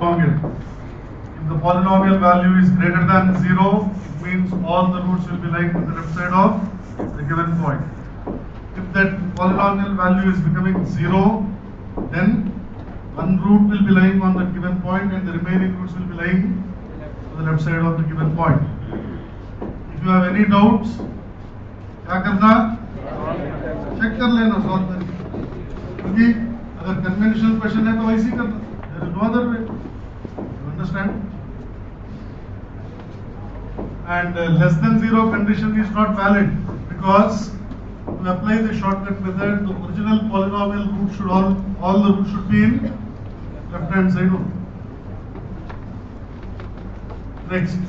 If the polynomial value is greater than 0, it means all the roots will be lying to the left side of the given point. If that polynomial value is becoming 0, then one root will be lying on the given point and the remaining roots will be lying to the left side of the given point. If you have any doubts, क्या करना? Check कर लेना, solve करके, क्योंकि अगर conventional question है तो वैसे ही करना, there is no other way. You understand? And less than 0 condition is not valid because to apply the shortcut method, the original polynomial root should all the roots should be in left hand side. Next,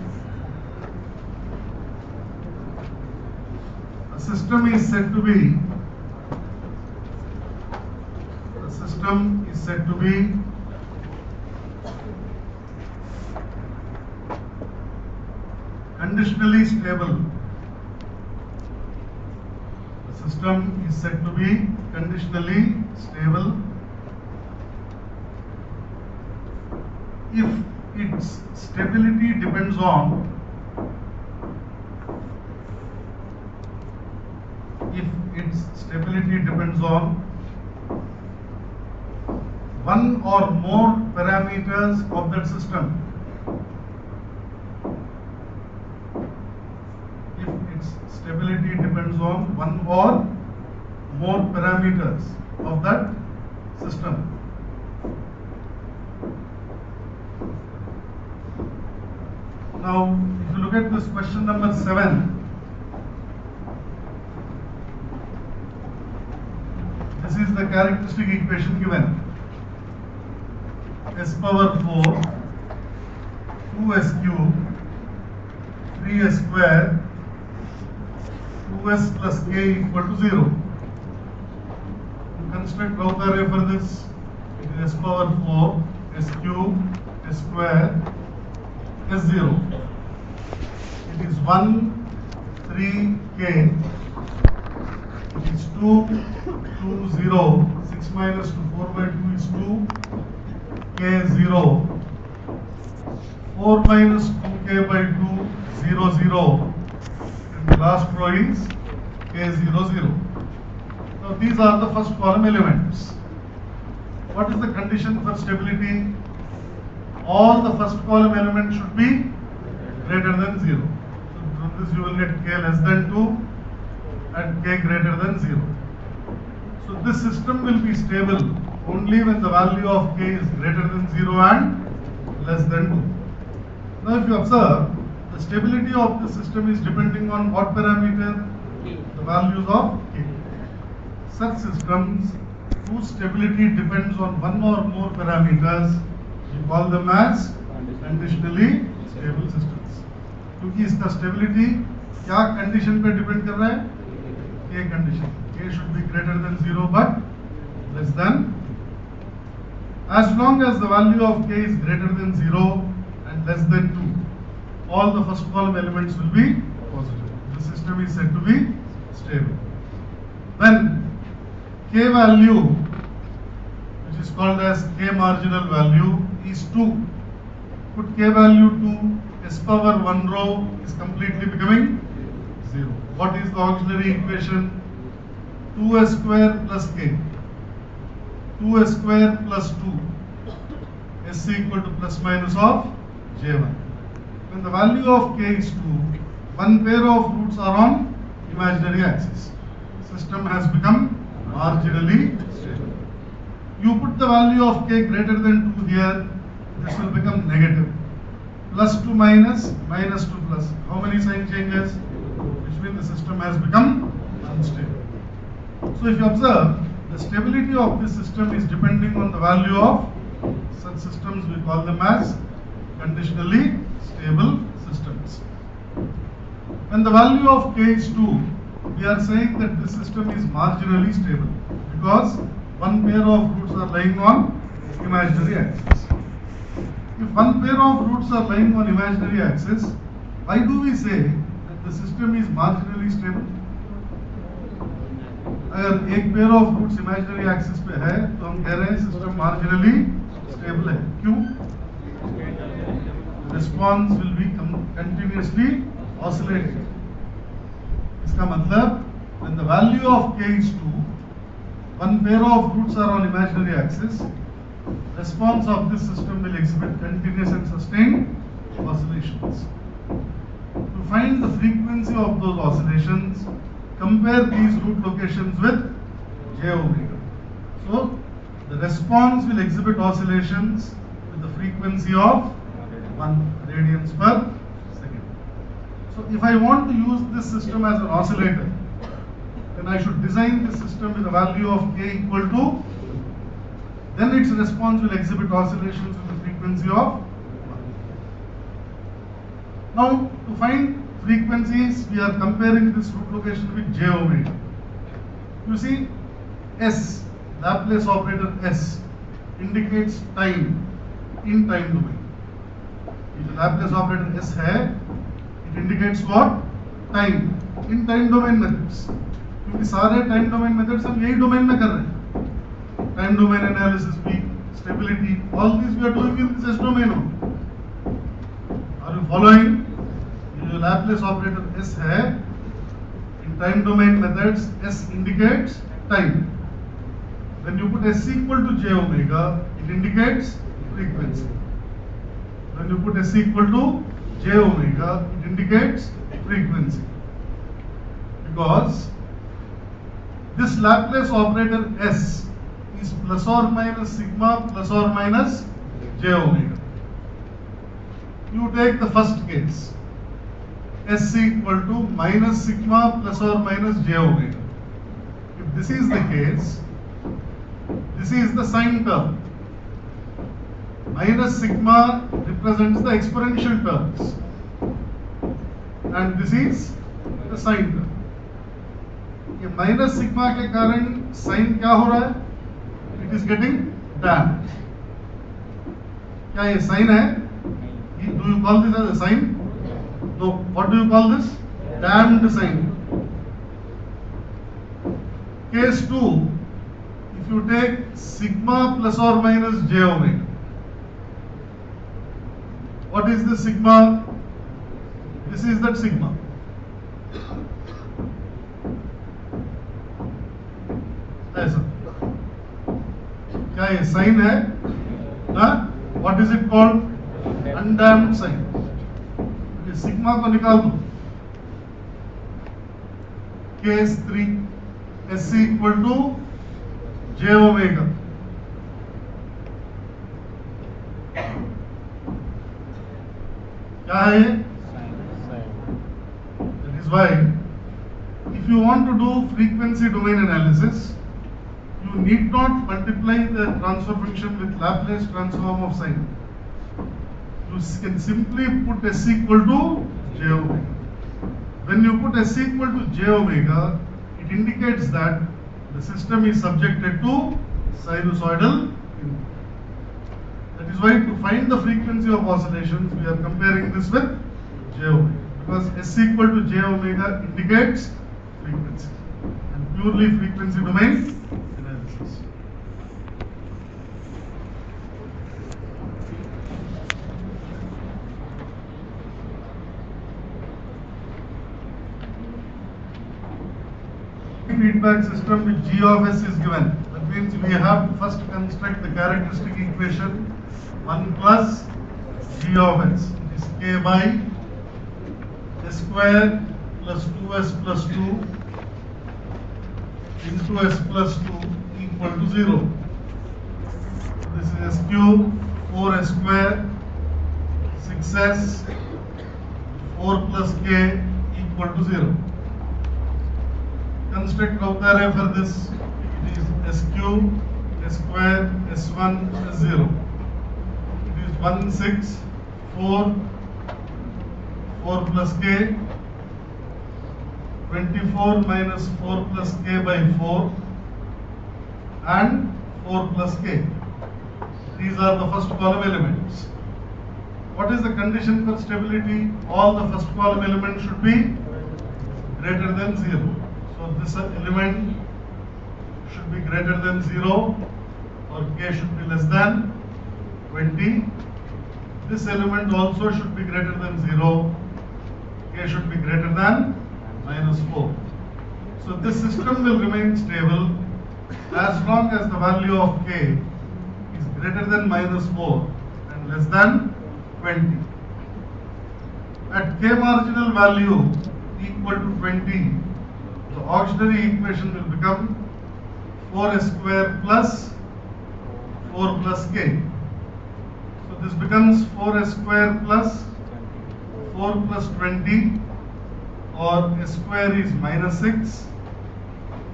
a system is said to be conditionally stable. The system is said to be conditionally stable if its stability depends on one or more parameters of that system. If its stability depends on one or more parameters of that system. Now, if you look at this question number 7, this is the characteristic equation given. S power 4, 2s cube, 3s square, 2s plus k equal to 0. You construct Routh array for this. It is s power 4, s cube, s square, s0. It is 1, 3, k. It is 2, 2, 0. 6 minus 2, 4 by 2 is 2. K 0, 4 minus 2k by 2, 0, 0, and the last row is K 0, 0. Now these are the first column elements. What is the condition for stability? All the first column elements should be greater than 0. So from this you will get K less than 2 and K greater than 0. So this system will be stable only when the value of k is greater than 0 and less than 2. Now if you observe, the stability of the system is depending on what parameter? The values of k. Such systems whose stability depends on one or more parameters, we call them as conditionally stable systems. क्योंकि इसका stability क्या condition पे depend कर रहा है? K condition. K should be greater than 0 but less than. As long as the value of k is greater than 0 and less than 2, all the first column elements will be positive. The system is said to be stable. When k value, which is called as k marginal value, is 2, put k value to s power 1 row is completely becoming 0. What is the auxiliary equation? 2s square plus k. 2s square plus 2 s equal to plus minus of j1. When the value of k is 2, one pair of roots are on imaginary axis. System has become marginally stable. You put the value of k greater than 2 here, this will become negative. Plus to minus, minus to plus. How many sign changes? Which means the system has become unstable. So if you observe, the stability of this system is depending on the value of such systems. We call them as conditionally stable systems. When the value of k is 2, we are saying that this system is marginally stable because one pair of roots are lying on imaginary axis. If one pair of roots are lying on imaginary axis, why do we say that the system is marginally stable? अगर एक pair of roots imaginary axis पे है तो हम कह रहे हैं system marginally stable है. क्यों? Response will be continuously oscillating. इसका मतलब when the value of k is 2, one pair of roots are on imaginary axis, response of this system will exhibit continuous and sustained oscillations. To find the frequency of those oscillations, compare these root locations with j omega. So the response will exhibit oscillations with the frequency of 1 radians per second. So if I want to use this system as an oscillator, then I should design this system with a value of k equal to, then its response will exhibit oscillations with the frequency of 1. Now to find frequencies, we are comparing this root location with j omega. You see, S, Laplace operator S, indicates time in time domain. If the Laplace operator S है, it indicates what? Time in time domain methods. क्योंकि सारे time domain methods हम यही domain में कर रहे हैं. Time domain analysis भी, stability, all these we are doing in this S domain only. Are you following? जो Laplace operator S है, in time domain methods S indicates time. When you put S equal to j omega, it indicates frequency. When you put S equal to j omega, it indicates frequency. Because this Laplace operator S is plus or minus sigma plus or minus j omega. You take the first case. S equal to minus sigma plus or minus j omega. If this is the case, this is the sine term. Minus sigma represents the exponential terms. And this is the sine term. ये minus sigma के कारण sine क्या हो रहा है? It is getting damped. क्या ये sine है? Do you call this as a sine? So what do you call this? Damped sine. Case 2, if you take sigma plus or minus j omega, what is the sigma? This is that sigma. ऐसा क्या ये sine है? What is it called? Undamped sine. सिग्मा को निकाल दो. Case 3, S equal to j omega. क्या है? That is why if you want to do frequency domain analysis, you need not multiply the transfer function with Laplace transform of sine. You can simply put S equal to j omega. When you put S equal to j omega, it indicates that the system is subjected to sinusoidal input. That is why to find the frequency of oscillations, we are comparing this with j omega. Because S equal to j omega indicates frequency. And purely frequency domain analysis. feedback system with G of S is given. That means we have to first construct the characteristic equation 1 plus G of S. It is K by S square plus 2S plus 2 into S plus 2 equal to 0. This is S cube 4S square 6S 4 plus K equal to 0. Construct Routh array for this. It is S cube, S square, S1, S0. It is 1, 6, 4, 4 plus K, 24 minus 4 plus K by 4 and 4 plus K. These are the first column elements. What is the condition for stability? All the first column elements should be greater than 0. So this element should be greater than 0 or K should be less than 20. This element also should be greater than 0. K should be greater than minus 4. So this system will remain stable as long as the value of K is greater than minus 4 and less than 20. At K marginal value equal to 20, the auxiliary equation will become 4S square plus 4 plus K. So this becomes 4S square plus 4 plus 20, or S square is minus 6,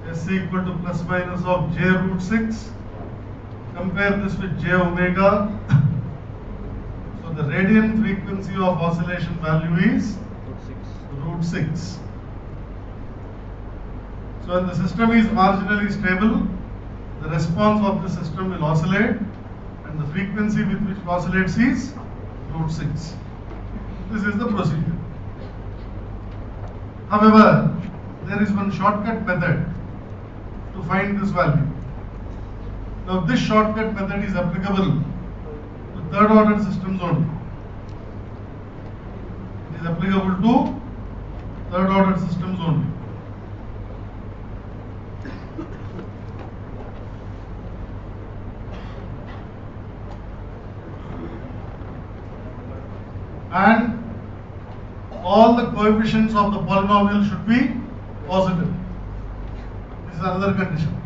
S equal to plus minus of J root 6. Compare this with J omega. So the radian frequency of oscillation value is root 6. So when the system is marginally stable, the response of the system will oscillate and the frequency with which it oscillates is root 6. This is the procedure. However, there is one shortcut method to find this value. Now this shortcut method is applicable to third order systems only. It is applicable to third order systems only. And all the coefficients of the polynomial should be positive. This is another condition.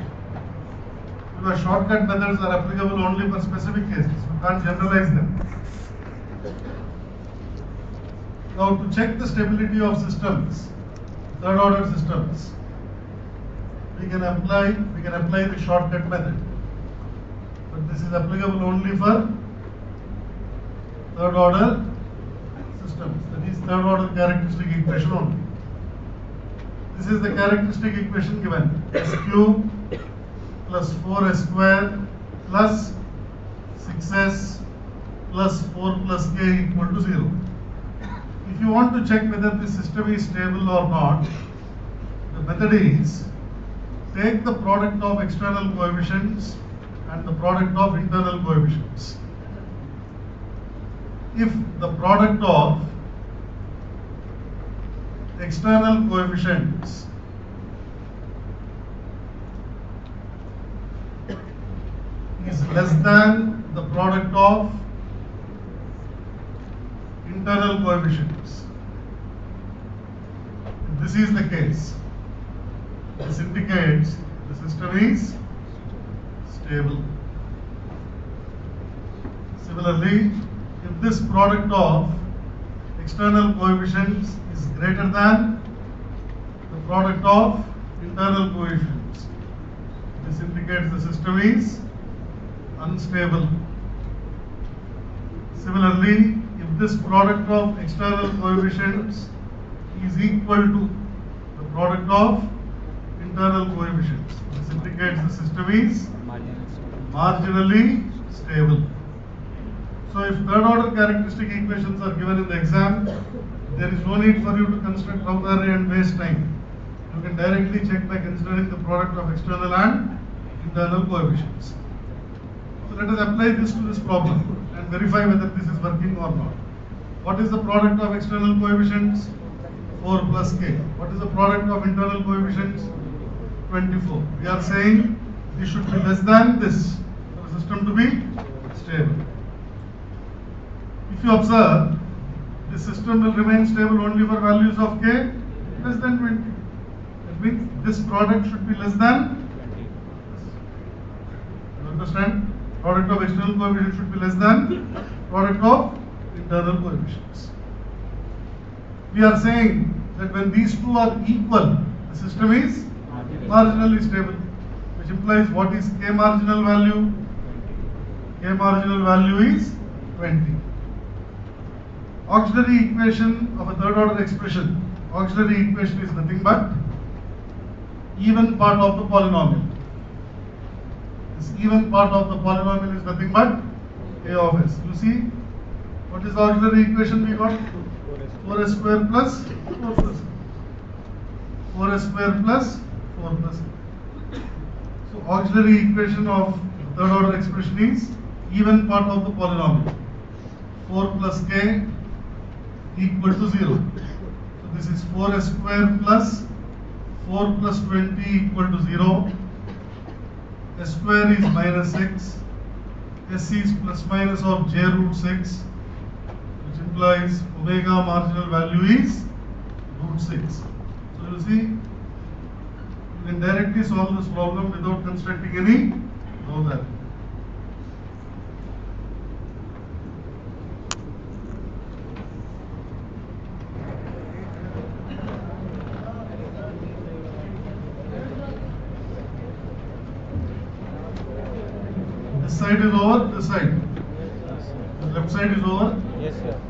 Because shortcut methods are applicable only for specific cases. You can't generalize them. Now to check the stability of systems, third order systems, we can apply the shortcut method. But this is applicable only for third order systems, that is third order characteristic equation only. This is the characteristic equation given: S cube plus 4S square plus 6S plus 4 plus K equal to 0. If you want to check whether the system is stable or not, the method is take the product of external coefficients and the product of internal coefficients. If the product of external coefficients is less than the product of internal coefficients, if this is the case, this indicates the system is stable. Similarly, if this product of external coefficients is greater than the product of internal coefficients, this indicates the system is unstable. Similarly, if this product of external coefficients is equal to the product of internal coefficients, this indicates the system is marginally stable. So if third order characteristic equations are given in the exam, there is no need for you to construct Routh array and waste time. You can directly check by considering the product of external and internal coefficients. So let us apply this to this problem and verify whether this is working or not. What is the product of external coefficients? 4 plus K. What is the product of internal coefficients? 24. We are saying this should be less than this for the system to be stable. If you observe, the system will remain stable only for values of k less than 20. That means this product should be less than 20. You understand? Product of external coefficient should be less than product of internal coefficients. We are saying that when these two are equal, the system is marginally stable, which implies what is k marginal value? K marginal value is 20. Auxiliary equation of a third order expression. Auxiliary equation is nothing but even part of the polynomial. This even part of the polynomial is nothing but a of s. You see, what is the auxiliary equation we got? 4s square plus 4 plus 4s square plus 4 plus. So auxiliary equation of third order expression is even part of the polynomial. 4 plus k equal to 0. So this is 4s square plus 4 plus 20 equal to 0. S square is minus 6. S is plus minus of j root 6, which implies omega marginal value is root 6. So you see, you can directly solve this problem without constructing any row value. This side is over, this side. The left side is over. Yes, sir.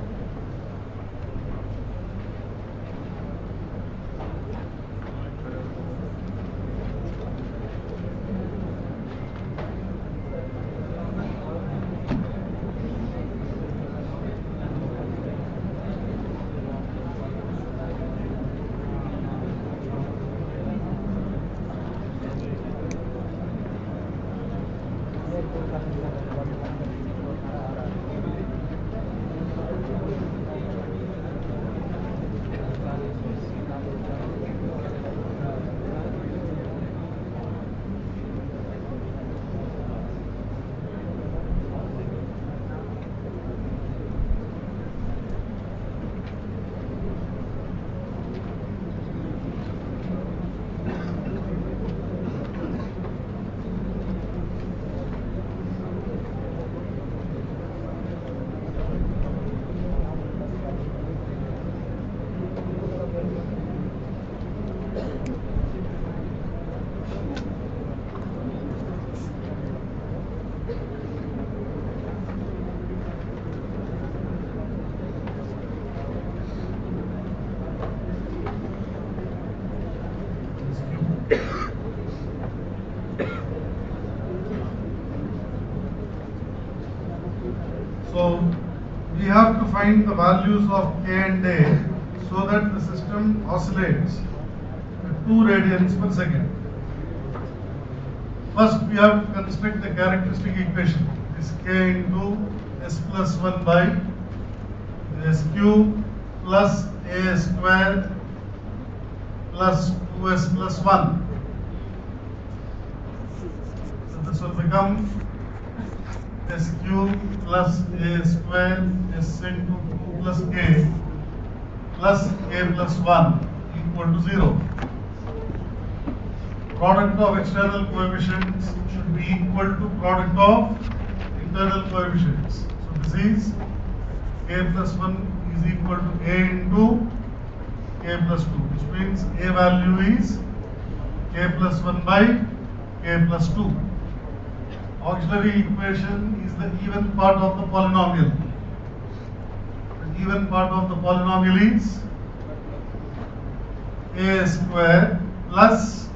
So we have to find the values of k and a so that the system oscillates at 2 radians per second. First we have to construct the characteristic equation. This k into s plus 1 by s cube plus a square plus 2s plus 1. So this will become s cube plus a square s into 2 plus k plus k plus 1 equal to 0. Product of external coefficients should be equal to product of internal coefficients. So this is k plus 1 is equal to a into k plus 2, which means a value is k plus 1 by k plus 2. Auxiliary equation is the even part of the polynomial. The even part of the polynomial is a square plus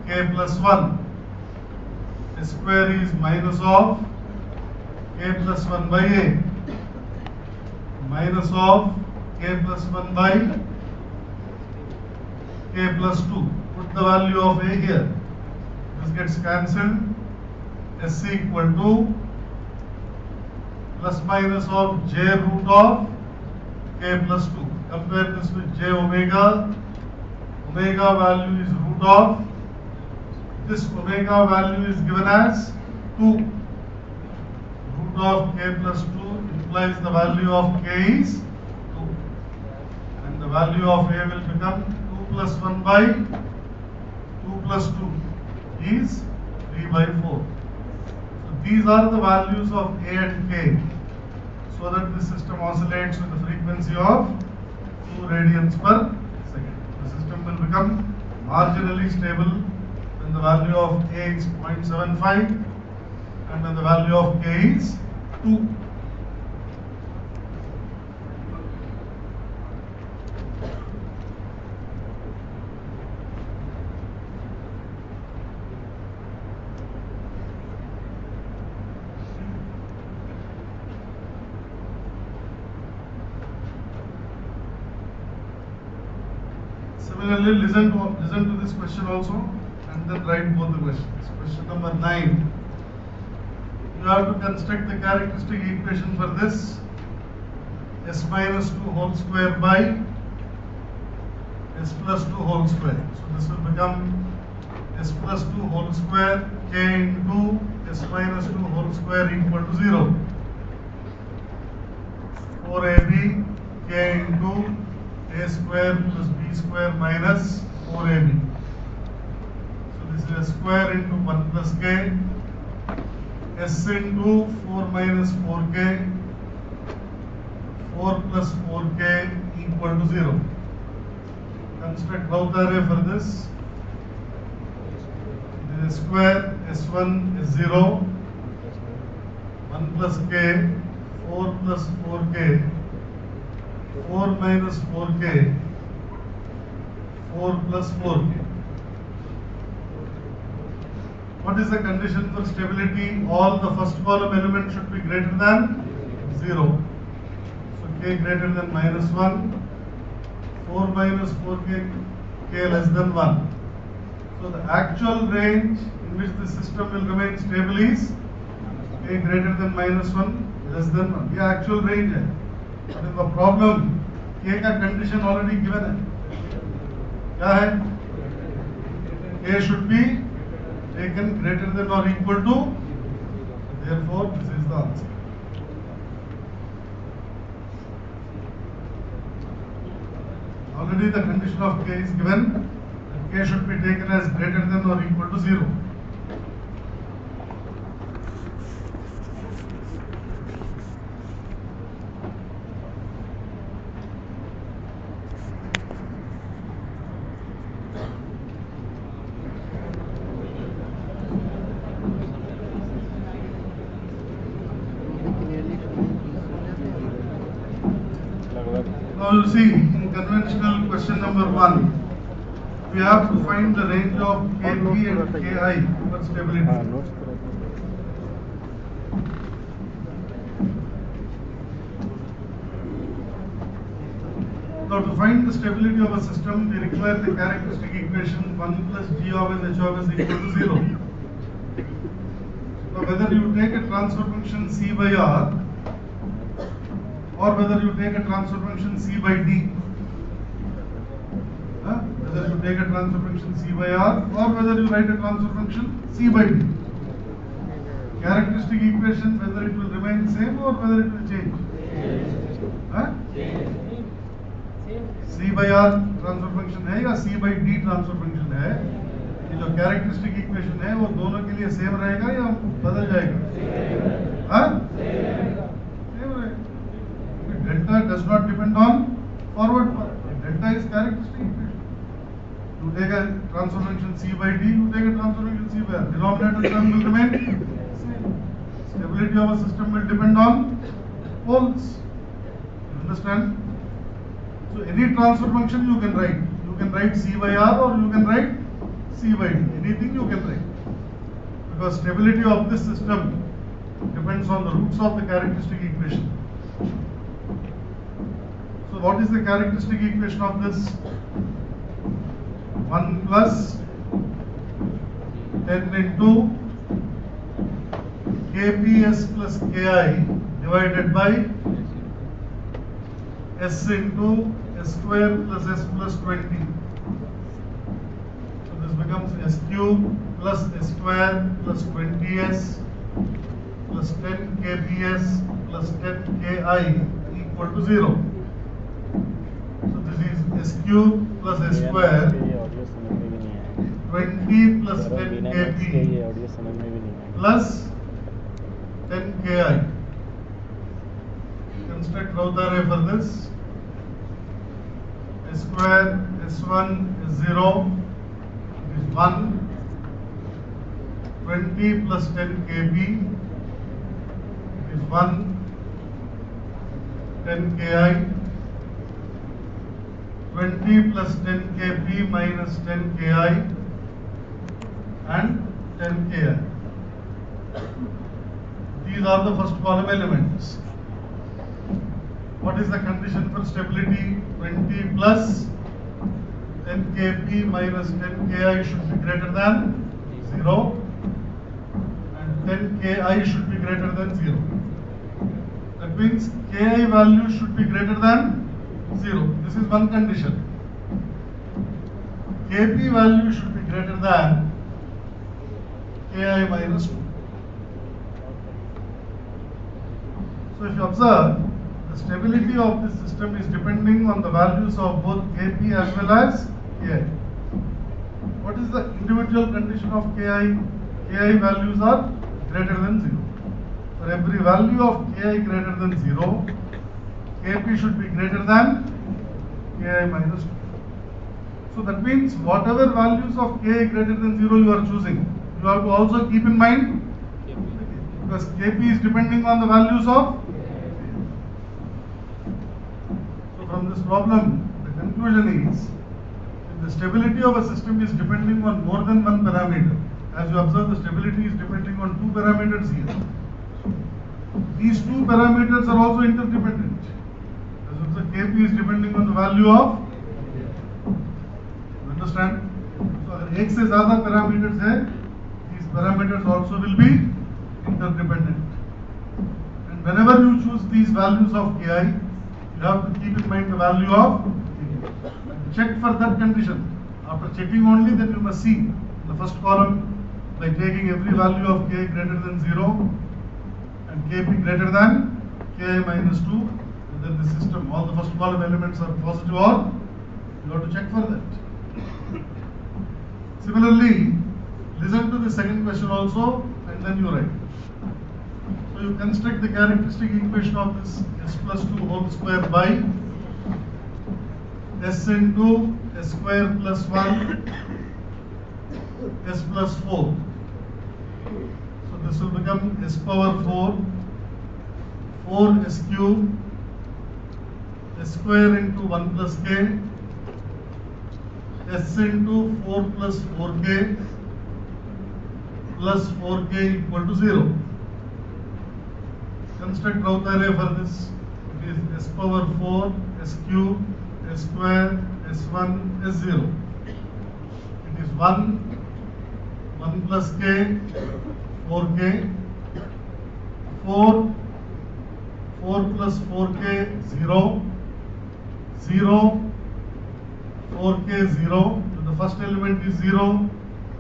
k plus 1. A square is minus of k plus 1 by a, minus of k plus 1 by k plus 2. Put the value of a here. This gets cancelled. S equal to plus minus of j root of k plus 2. Compare this with j omega. Omega value is root of This omega value is given as 2. Root of k plus 2 implies the value of k is 2. And the value of a will become 2 plus 1 by 2 plus 2 is 3 by 4. So these are the values of a and k, so that the system oscillates with the frequency of 2 radians per second. The system will become marginally stable when the value of a is 0.75 and when the value of k is 2. Similarly, listen to this question also and then write both the questions. Question number 9. You have to construct the characteristic equation for this s minus 2 whole square by s plus 2 whole square. So this will become s plus 2 whole square k into s minus 2 whole square equal to 0. 4ab k into a square plus b square minus 4ab. So this is a square into 1 plus k, s into 4 minus 4k, 4 plus 4k equal to 0. Construct Routh array for this. This is a square, s1 is 0, 1 plus k, 4 plus 4k, 4 minus 4k, 4 plus 4k. What is the condition for stability? All the first column elements should be greater than 0. So k greater than minus 1, 4 minus 4k, k less than 1. So the actual range in which the system will remain stable is k greater than minus 1, less than 1. ये actual range है. But in the problem, k का condition already given है. क्या है? K should be taken greater than or equal to. Therefore, this is the answer. Already the condition of k is given. K should be taken as greater than or equal to 0. Now you see, in conventional question number 1, we have to find the range of Kp and Ki for stability. Now to find the stability of a system, we require the characteristic equation 1 plus g of s h of s equal to 0. Now whether you take a transfer function c by r, or whether you take a transfer function c by d, whether you take a transfer function c by r, or whether you write a transfer function c by d, characteristic equation whether it will remain same or whether it will change. c by r transfer function है या c by d transfer function है, ये जो characteristic equation है वो दोनों के लिए same रहेगा या बदल जाएगा? Delta does not depend on forward path. Delta is characteristic equation. You take a transfer function c by d, you take a transfer function c by r. Denominator term will remain same. Stability of a system will depend on poles. You understand? So any transfer function you can write. You can write c by r or you can write c by d. Anything you can write. Because stability of this system depends on the roots of the characteristic equation. So what is the characteristic equation of this? 1 plus 10 into kps plus ki divided by s into s square plus s plus 20. So this becomes s cube plus S square plus 20S plus 10 kbs plus 10 ki equal to 0. So this is S cube plus S square 20 plus 10 kb plus 10 ki. Construct Routh array for this. S square S1 is 0, it is 1, 20 plus 10 kb is 1, 10 ki, 20 plus 10 kb minus 10 ki and 10 ki. These are the first column elements. What is the condition for stability? 20 plus 10 kb minus 10 ki should be greater than 0 and 10 ki should be greater than 0. That means ki value should be greater than 0. This is one condition. kb value should be greater than ki minus 2. So if you observe, the stability of this system is depending on the values of both kp as well as ki. What is the individual condition of ki? Ki values are greater than 0. For every value of ki greater than 0, kp should be greater than ki minus 2. So that means whatever values of ki greater than 0 you are choosing, you have to also keep in mind because kp is depending on the values of. From this problem, the conclusion is if the stability of a system is depending on more than one parameter. As you observe, the stability is depending on two parameters here. These two parameters are also interdependent. As you observe, kp is depending on the value of. You understand? So, अगर एक से ज़्यादा parameters है, these parameters also will be interdependent. And whenever you choose these values of ki, you have to keep in mind the value of k. Check for that condition. After checking only, then you must see the first column by taking every value of k greater than 0 and kp greater than ki minus 2. Then the system, all the first column elements are positive or you have to check for that. Similarly, listen to the second question also and then you write. So you construct the characteristic equation of this s plus 2 whole square by s into s square plus 1 s plus 4. So this will become s power 4 4s cube s square into 1 plus k s into 4 plus 4k plus 4k equal to 0. Construct Routh array for this. It is s power 4, s cube, s square, s1, s0. It is 1, 1 plus k, 4k, 4, 4 plus 4k, 0, 0, 4k, 0. So the first element is 0.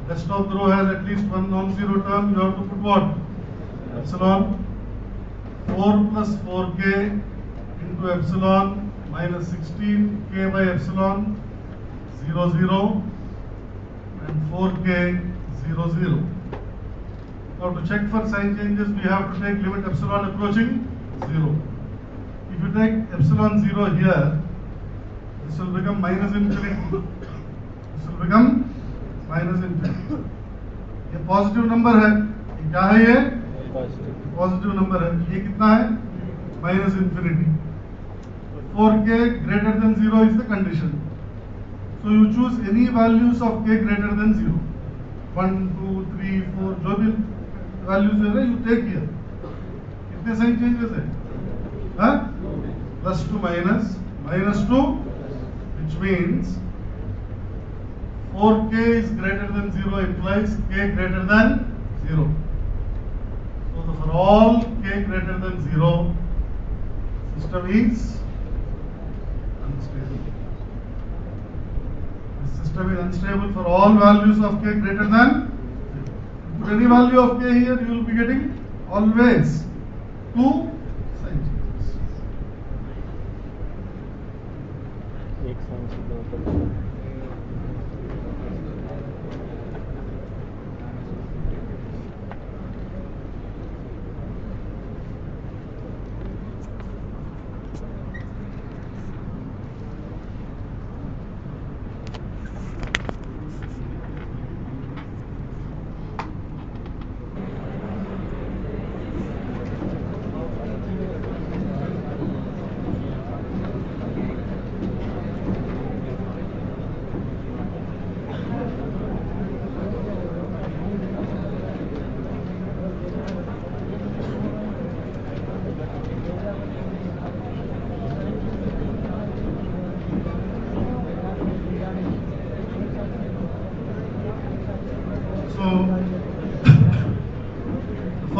Rest of the row has at least one non-zero term. You have to put what? Epsilon. 4 plus 4k into epsilon minus 16k by epsilon 0 0 and 4k 0 0. Now to check for sign changes, we have to take limit epsilon approaching 0. If you take epsilon 0 here, this will become minus infinity. This will become minus infinity. ये positive number है, ये क्या है? ये positive number है. ये कितना है? Minus infinity. 4k greater than 0 is the condition. So you choose any values of k greater than 0. 1, 2, 3, 4, जो भी values है you take here. कितने साइन चेंजेस है? हाँ? Plus to minus, minus to, which means 4k is greater than 0 implies k greater than 0. So for all k greater than 0, system is unstable. The system is unstable for all values of k greater than 0. any value of k here, you will be getting always 2 sine changes. एक sign से दो कर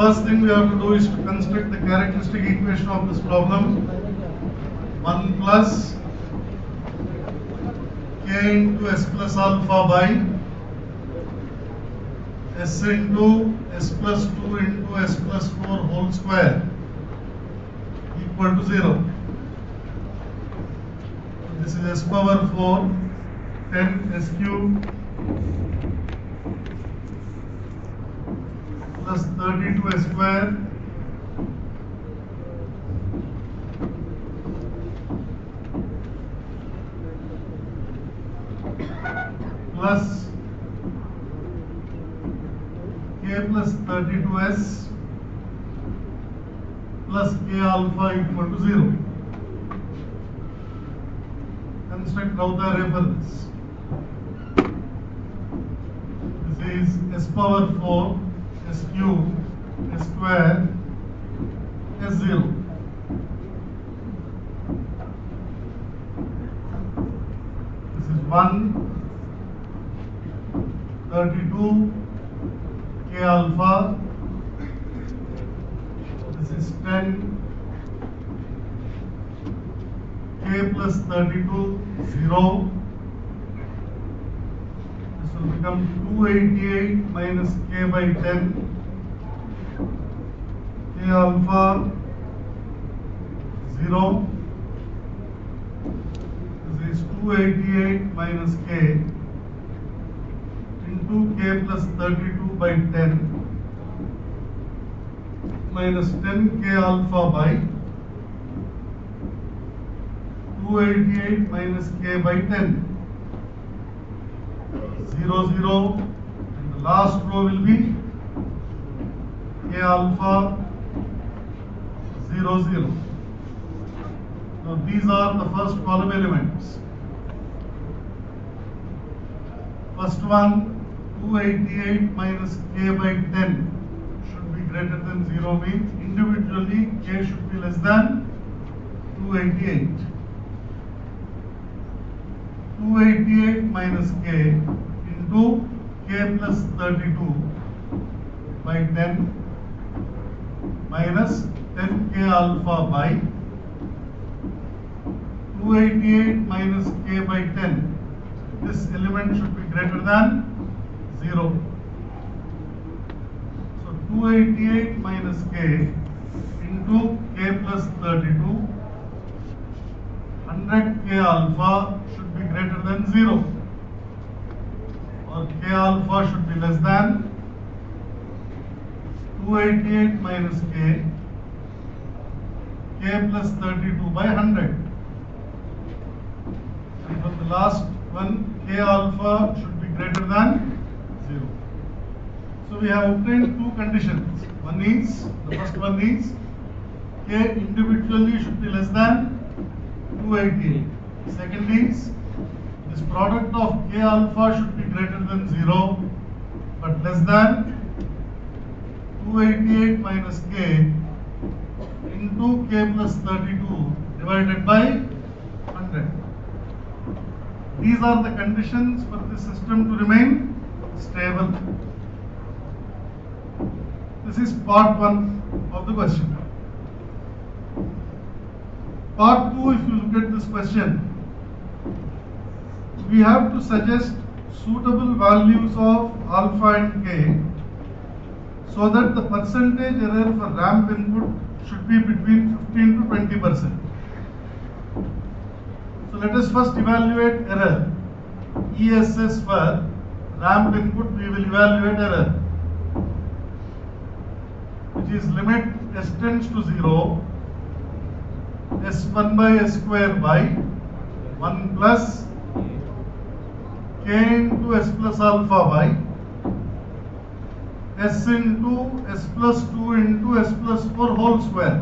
First thing we have to do is to construct the characteristic equation of this problem. 1 plus k into s plus alpha by s into s plus 2 into s plus 4 whole square equal to 0. So this is s power 4, 10 s cube plus 32 square plus k plus 32s plus k alpha equal to 0. Construct Rautha array for this. This is s power 4 s cube s square s0. This is 1, 32 k alpha. This is 10 k plus 32 0. This will become 288 minus k by 10 k alpha 0. This is 288 minus k into k plus 32 by 10 minus 10 k alpha by 288 minus k by 10. 0 0, and the last row will be k alpha 0 0. Now these are the first column elements. First one, 288 minus k by 10 should be greater than 0, means individually k should be less than 288. 288 minus k into k plus 32 by 10 minus 10 k alpha by 288 minus k by 10. This element should be greater than 0. So 288 minus k into k plus 32, 100 k alpha should be greater than 0, or k alpha should be less than 288 minus k plus 32 by 100. And for the last one, k alpha should be greater than 0. So we have obtained two conditions. The first one is k individually should be less than 288. Second is this product of k alpha should be greater than 0 but less than 288 minus k into k plus 32 divided by 100. These are the conditions for this system to remain stable. This is part 1 of the question. Part 2, if you look at this question, we have to suggest suitable values of alpha and k so that the percentage error for ramp input should be between 15 to 20%. So let us first evaluate error. ESS for ramp input, we will evaluate error, which is limit s tends to 0, s1 by s square by 1 plus k into s plus alpha by s into s plus 2 into s plus 4 whole square.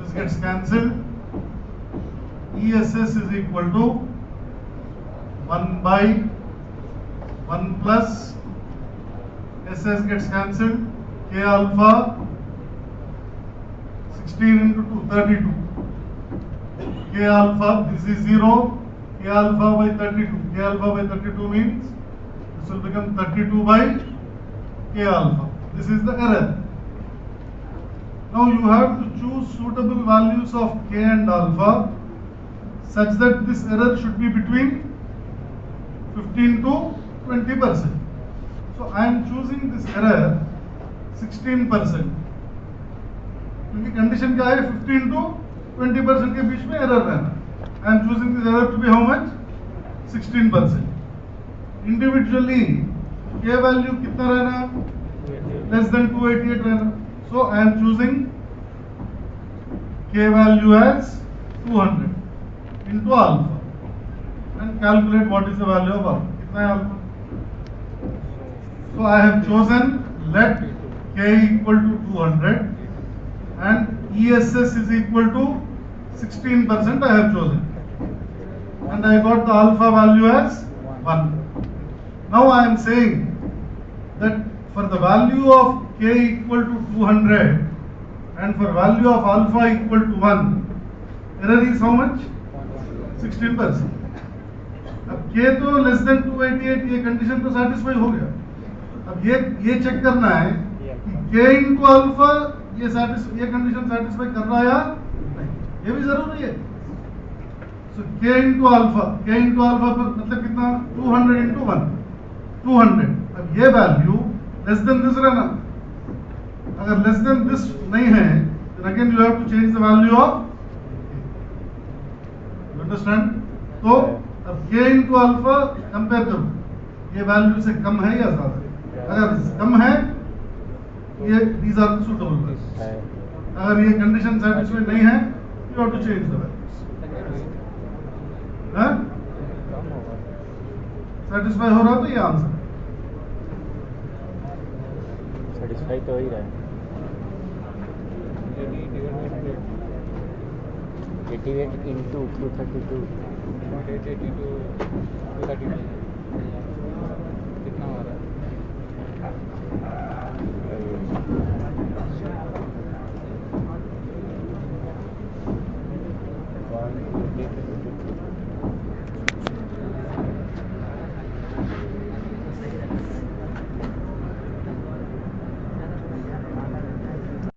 This gets cancelled. ESS is equal to 1 by 1 plus SS gets cancelled. K alpha 16 into 2, 32. K alpha, this is 0. K alpha by 32. K alpha by 32 means this will become 32 by K alpha. This is the error. Now you have to choose suitable values of K and alpha such that this error should be between 15 to 20%. So I am choosing this error 16%. क्योंकि condition क्या है 15 to 20% के बीच में error रहना. I am choosing this error to be how much? 16%. Individually K value कितना रहना? Less than 288 रहना. So I am choosing K value as 200 into alpha and calculate what is the value of alpha. कितना है alpha? So I have chosen let K equal to 200 and ESS is equal to 16% I have chosen, and I got the alpha value as 1. Now I am saying that for the value of K equal to 200 and for value of alpha equal to 1, error is how much? 16%. अब K तो less than 288 ये condition तो satisfy हो गया. अब ये check करना है कि K into अल्फा ये कंडीशन सेटिस्फाई कर रहा है या नहीं, ये भी जरूरी है. सो K into अल्फा मतलब कितना? 200 into 1, 200. अब ये वैल्यू लेस देन दिस रहना. अगर लेस देन दिस नहीं है then again you have to change the value of K. You understand? तो अब K into अल्फा कंपेयर करो, ये वैल्यू से कम है या ज्यादा? अगर कम है ये these are the suitable values. अगर ये कंडीशन सेटिस्फाई नहीं है you have to change the values. हाँ? सेटिस्फाई हो रहा तो ये आंसर. सेटिस्फाई तो हो ही रहा है. 88 into 232. 882 232 कितना हो रहा है?